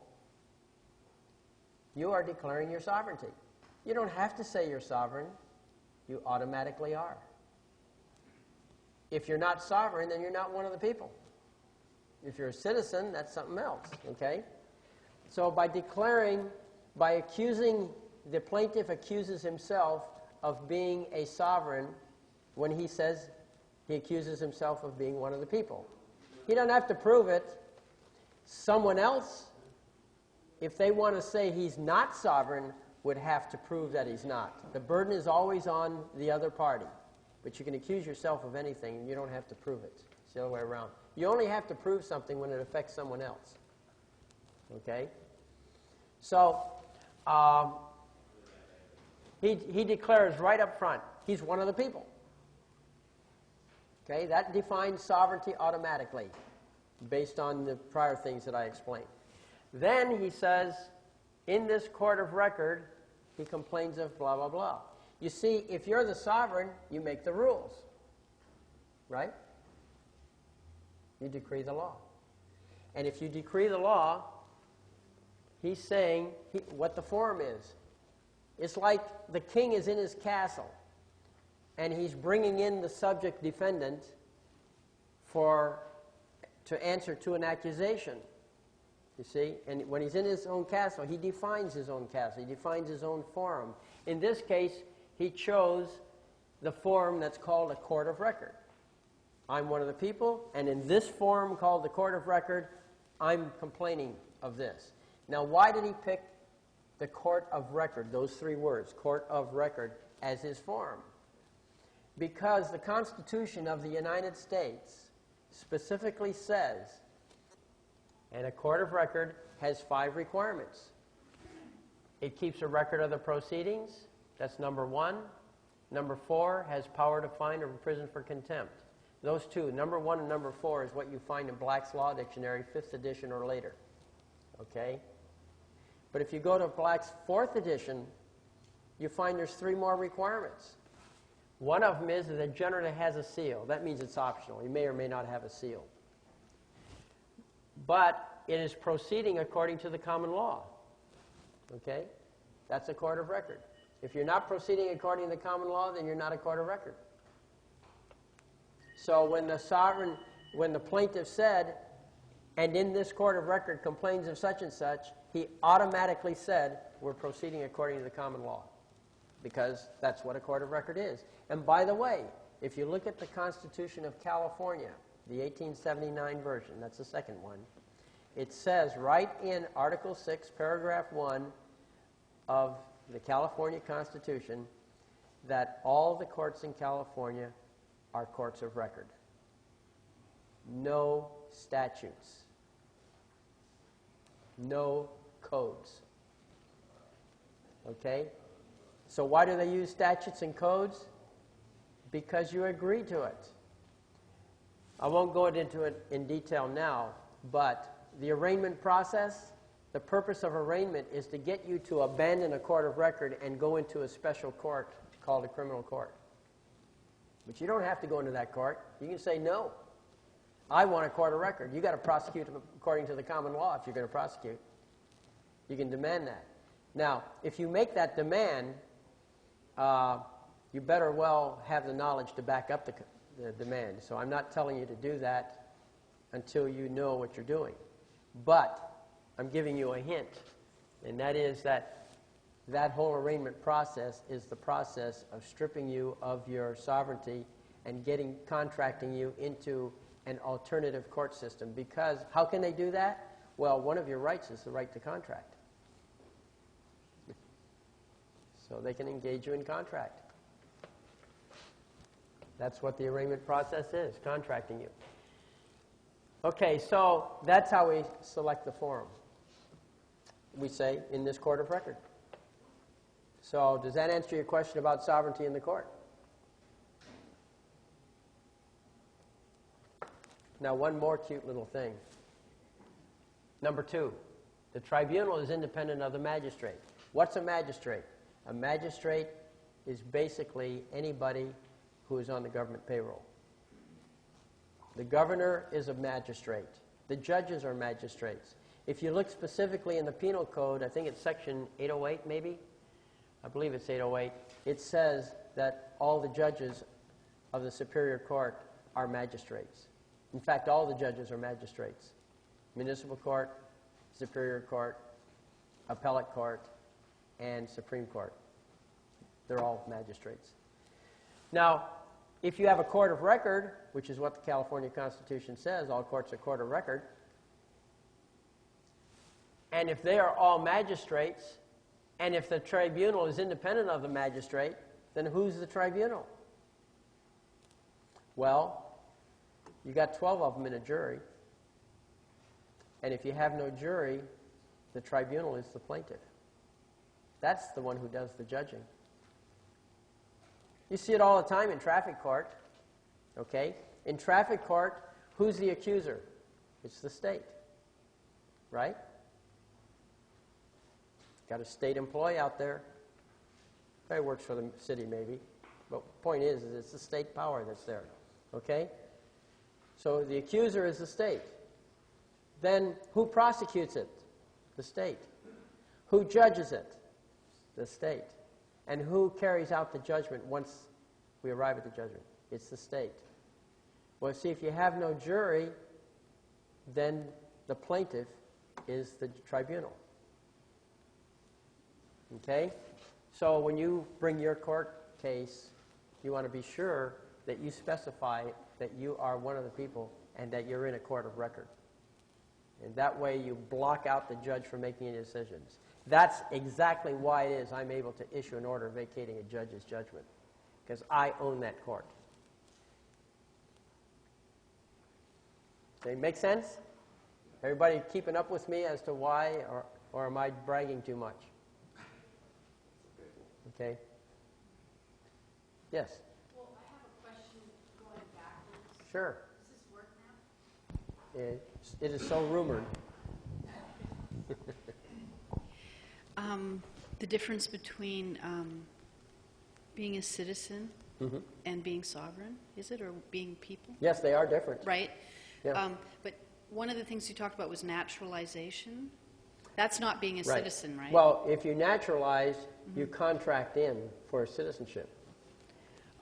you are declaring your sovereignty. You don't have to say you're sovereign. You automatically are. If you're not sovereign, then you're not one of the people. If you're a citizen, that's something else, okay? So by declaring, by accusing, the plaintiff accuses himself of being a sovereign when he says he accuses himself of being one of the people. He doesn't have to prove it. Someone else, if they want to say he's not sovereign, would have to prove that he's not. The burden is always on the other party. But you can accuse yourself of anything, and you don't have to prove it. It's the other way around. You only have to prove something when it affects someone else. Okay? So, he declares right up front, he's one of the people. Okay? That defines sovereignty automatically, based on the prior things that I explained. Then he says, in this court of record, he complains of blah, blah, blah. You see, if you're the sovereign, you make the rules. Right? You decree the law. And if you decree the law, he's saying what the form is. It's like the king is in his castle, and he's bringing in the subject defendant to answer to an accusation. You see? And when he's in his own castle, he defines his own castle. He defines his own forum. In this case, he chose the forum that's called a court of record. I'm one of the people, and in this forum called the court of record, I'm complaining of this. Now, why did he pick the court of record, those 3 words, court of record, as his forum? Because the Constitution of the United States specifically says, and a court of record has 5 requirements. It keeps a record of the proceedings. That's number 1. Number 4 has power to fine or imprison for contempt. Those 2, number 1 and number 4, is what you find in Black's Law Dictionary, 5th edition or later. Okay? But if you go to Black's 4th edition, you find there's 3 more requirements. One of them is that it generally has a seal. That means it's optional. You may or may not have a seal. But it is proceeding according to the common law. Okay? That's a court of record. If you're not proceeding according to the common law, then you're not a court of record. So when the plaintiff said, and in this court of record complains of such and such, he automatically said, we're proceeding according to the common law. Because that's what a court of record is. And by the way, if you look at the Constitution of California, the 1879 version, that's the second one, it says right in Article 6, Paragraph 1 of the California Constitution that all the courts in California are courts of record. No statutes. No codes. Okay? So why do they use statutes and codes? Because you agree to it. I won't go into it in detail now, but the arraignment process, the purpose of arraignment is to get you to abandon a court of record and go into a special court called a criminal court. But you don't have to go into that court. You can say, no, I want a court of record. You've got to prosecute according to the common law if you're going to prosecute. You can demand that. Now, if you make that demand, you better well have the knowledge to back up the demand. So I'm not telling you to do that until you know what you're doing. But I'm giving you a hint, and that is that whole arraignment process is the process of stripping you of your sovereignty and contracting you into an alternative court system. Because how can they do that? Well, one of your rights is the right to contract. So they can engage you in contract. That's what the arraignment process is, contracting you. Okay, so that's how we select the forum. We say, in this court of record. So does that answer your question about sovereignty in the court? Now, one more cute little thing. Number 2, the tribunal is independent of the magistrate. What's a magistrate? A magistrate is basically anybody who is on the government payroll. The governor is a magistrate. The judges are magistrates. If you look specifically in the penal code, I think it's section 808 maybe, I believe it's 808, it says that all the judges of the Superior Court are magistrates. In fact, all the judges are magistrates. Municipal Court, Superior Court, Appellate Court, and Supreme Court. They're all magistrates. Now, if you have a court of record, which is what the California Constitution says, all courts are court of record, and if they are all magistrates, and if the tribunal is independent of the magistrate, then who's the tribunal? Well, you got 12 of them in a jury, and if you have no jury, the tribunal is the plaintiff. That's the one who does the judging. You see it all the time in traffic court, okay? In traffic court, who's the accuser? It's the state, right? Got a state employee out there. Probably works for the city, maybe. But the point is it's the state power that's there, okay? So the accuser is the state. Then who prosecutes it? The state. Who judges it? The state. And who carries out the judgment once we arrive at the judgment? It's the state. Well, see, if you have no jury, then the plaintiff is the tribunal. Okay? So when you bring your court case, you want to be sure that you specify that you are one of the people and that you're in a court of record. And that way you block out the judge from making any decisions. That's exactly why it is I'm able to issue an order vacating a judge's judgment, because I own that court. Okay, make sense? Everybody keeping up with me as to why, or am I bragging too much? Okay. Yes? Well, I have a question going backwards. Sure. Does this work now? It is so rumored. The difference between being a citizen and being sovereign, is it, or being people? Yes, they are different. Right? Yeah. But one of the things you talked about was naturalization. That's not being a citizen, right? Well, if you naturalize, you contract in for citizenship.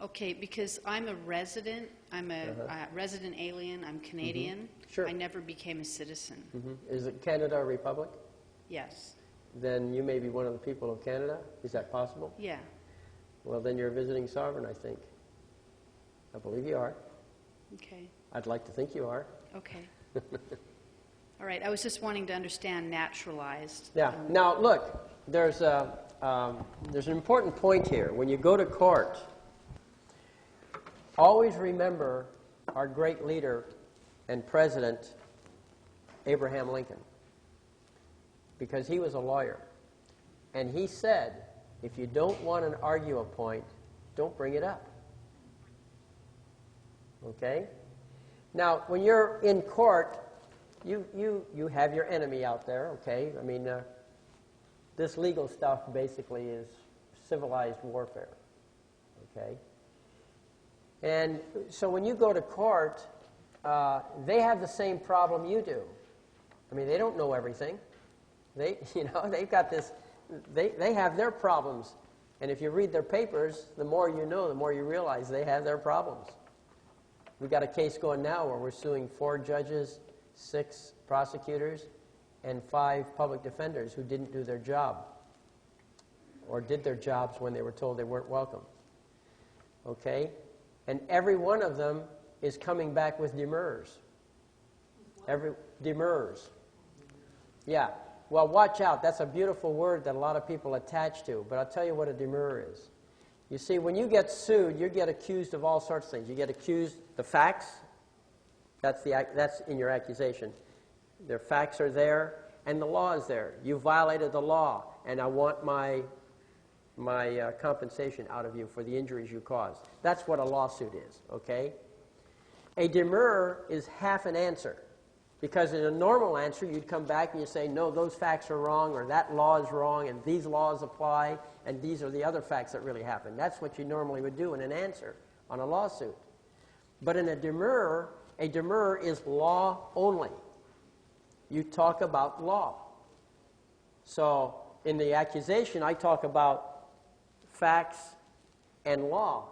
Okay, because I'm a resident. I'm a resident alien. I'm Canadian. Sure. I never became a citizen. Is it Canada a republic? Yes. Then you may be one of the people of Canada. Is that possible? Yeah. Well, then you're a visiting sovereign, I think. I believe you are. Okay. I'd like to think you are. Okay. All right. I was just wanting to understand naturalized. Yeah. Now, look, there's an important point here. When you go to court, always remember our great leader and president, Abraham Lincoln, because he was a lawyer. And he said, if you don't want to argue a point, don't bring it up. Okay? Now, when you're in court, you have your enemy out there, okay? I mean, this legal stuff basically is civilized warfare, okay? And so when you go to court, they have the same problem you do. I mean, they don't know everything. They've got this, they have their problems. And if you read their papers, the more you know, the more you realize they have their problems. We've got a case going now where we're suing 4 judges, 6 prosecutors, and 5 public defenders who didn't do their job or did their jobs when they were told they weren't welcome. Okay? And every one of them is coming back with demurs. Demurs. Yeah. Well, watch out. That's a beautiful word that a lot of people attach to. But I'll tell you what a demurrer is. You see, when you get sued, you get accused of all sorts of things. You get accused the facts. That's in your accusation. Their facts are there, and the law is there. You violated the law, and I want my compensation out of you for the injuries you caused. That's what a lawsuit is, okay? A demurrer is half an answer. Because in a normal answer, you'd come back and you say, no, those facts are wrong, or that law is wrong, and these laws apply, and these are the other facts that really happen. That's what you normally would do in an answer on a lawsuit. But in a demurrer is law only. You talk about law. So in the accusation, I talk about facts and law.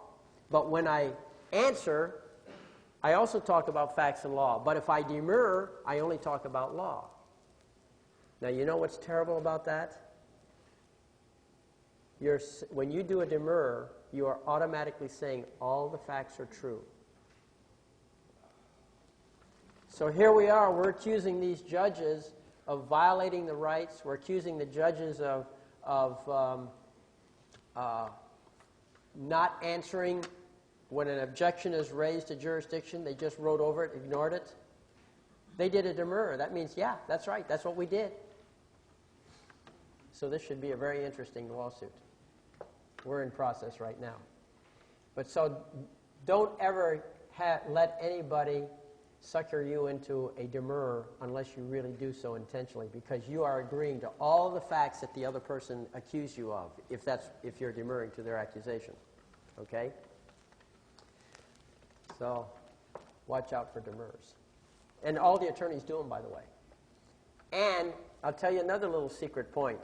But when I answer, I also talk about facts and law, but if I demur, I only talk about law. Now, you know what's terrible about that? When you do a demur, you are automatically saying all the facts are true. So here we are, we're accusing these judges of violating the rights. We're accusing the judges of not answering when an objection is raised to jurisdiction. They just wrote over it, ignored it. They did a demurrer. That means, yeah, that's right, that's what we did. So this should be a very interesting lawsuit. We're in process right now. But so don't ever let anybody sucker you into a demurrer unless you really do so intentionally, because you are agreeing to all the facts that the other person accused you of, if you're demurring to their accusation. Okay? So watch out for demurrers. And all the attorneys do them, by the way. And I'll tell you another little secret point.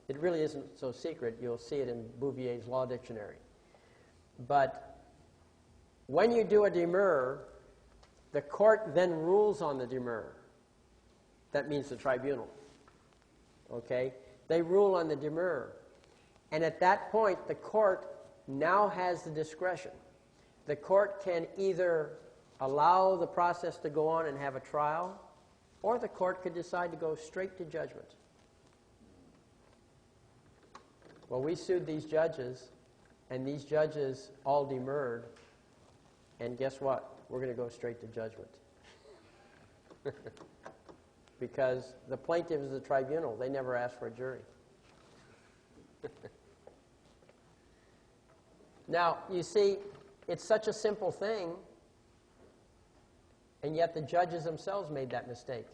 It really isn't so secret. You'll see it in Bouvier's Law Dictionary. But when you do a demurrer, the court then rules on the demurrer. That means the tribunal. Okay? They rule on the demurrer. And at that point, the court now has the discretion. The court can either allow the process to go on and have a trial, or the court could decide to go straight to judgment. Well, we sued these judges, and these judges all demurred, and guess what? We're going to go straight to judgment. Because the plaintiff is the tribunal. They never asked for a jury. Now, you see, it's such a simple thing, and yet the judges themselves made that mistake.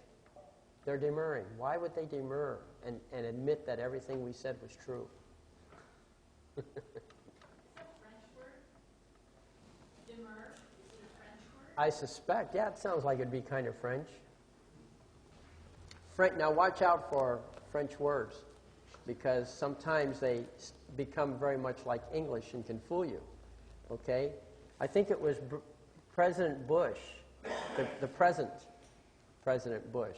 They're demurring. Why would they demur and admit that everything we said was true? Is that a French word? Demur? Is it a French word? I suspect. Yeah, it sounds like it'd be kind of French. Now, watch out for French words, because sometimes they become very much like English and can fool you. Okay? I think it was President Bush, the present President Bush.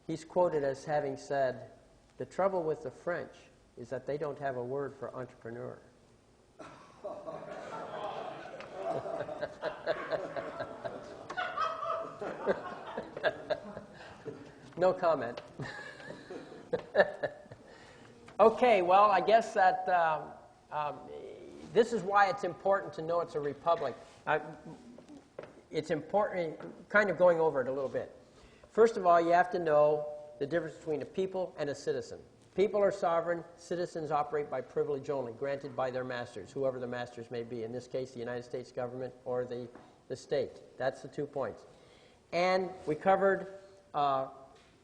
He's quoted as having said, "The trouble with the French is that they don't have a word for entrepreneur." No comment. Okay, well, I guess that this is why it's important to know it's a republic. It's important, kind of going over it a little bit. First of all, you have to know the difference between a people and a citizen. People are sovereign. Citizens operate by privilege only, granted by their masters, whoever the masters may be. In this case, the United States government or the state. That's the 2 points. And we covered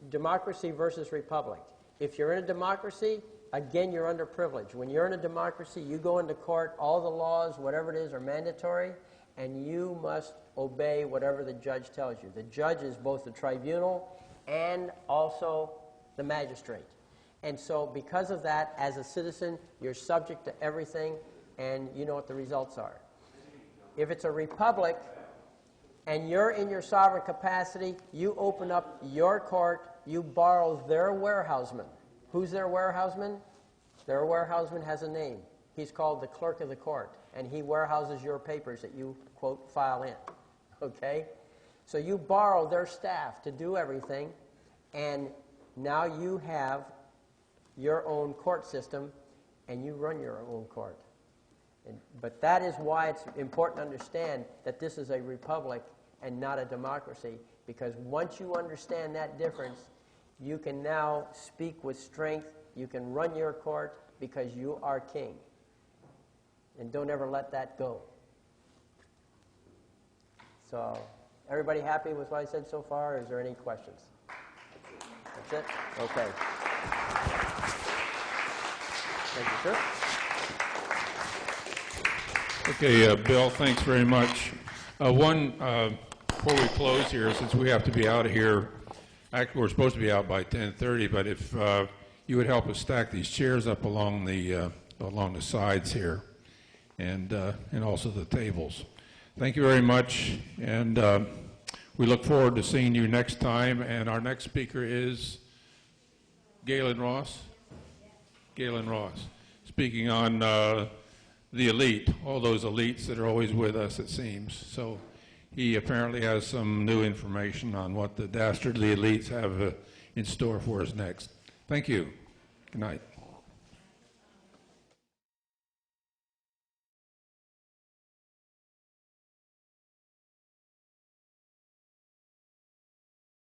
democracy versus republic. If you're in a democracy, again, you're under privilege. When you're in a democracy, you go into court, all the laws, whatever it is, are mandatory, and you must obey whatever the judge tells you. The judge is both the tribunal and also the magistrate. And so because of that, as a citizen, you're subject to everything, and you know what the results are. If it's a republic, and you're in your sovereign capacity, you open up your court, you borrow their warehouseman. Who's their warehouseman? Their warehouseman has a name. He's called the clerk of the court, and he warehouses your papers that you, quote, file in. Okay? So you borrow their staff to do everything, And now you have your own court system, and you run your own court. But that is why it's important to understand that this is a republic and not a democracy, because once you understand that difference, you can now speak with strength, you can run your court because you are king. And don't ever let that go. So, everybody happy with what I said so far, or is there any questions? That's it? Okay. Thank you, sir. Okay, Bill, thanks very much. Before we close here, since we have to be out of here, actually we're supposed to be out by 10:30, but if you would help us stack these chairs up along the sides here, and also the tables. Thank you very much, and we look forward to seeing you next time. And our next speaker is Galen Ross. Galen Ross, speaking on the elite, all those elites that are always with us, it seems. So he apparently has some new information on what the dastardly elites have in store for us next. Thank you. Good night.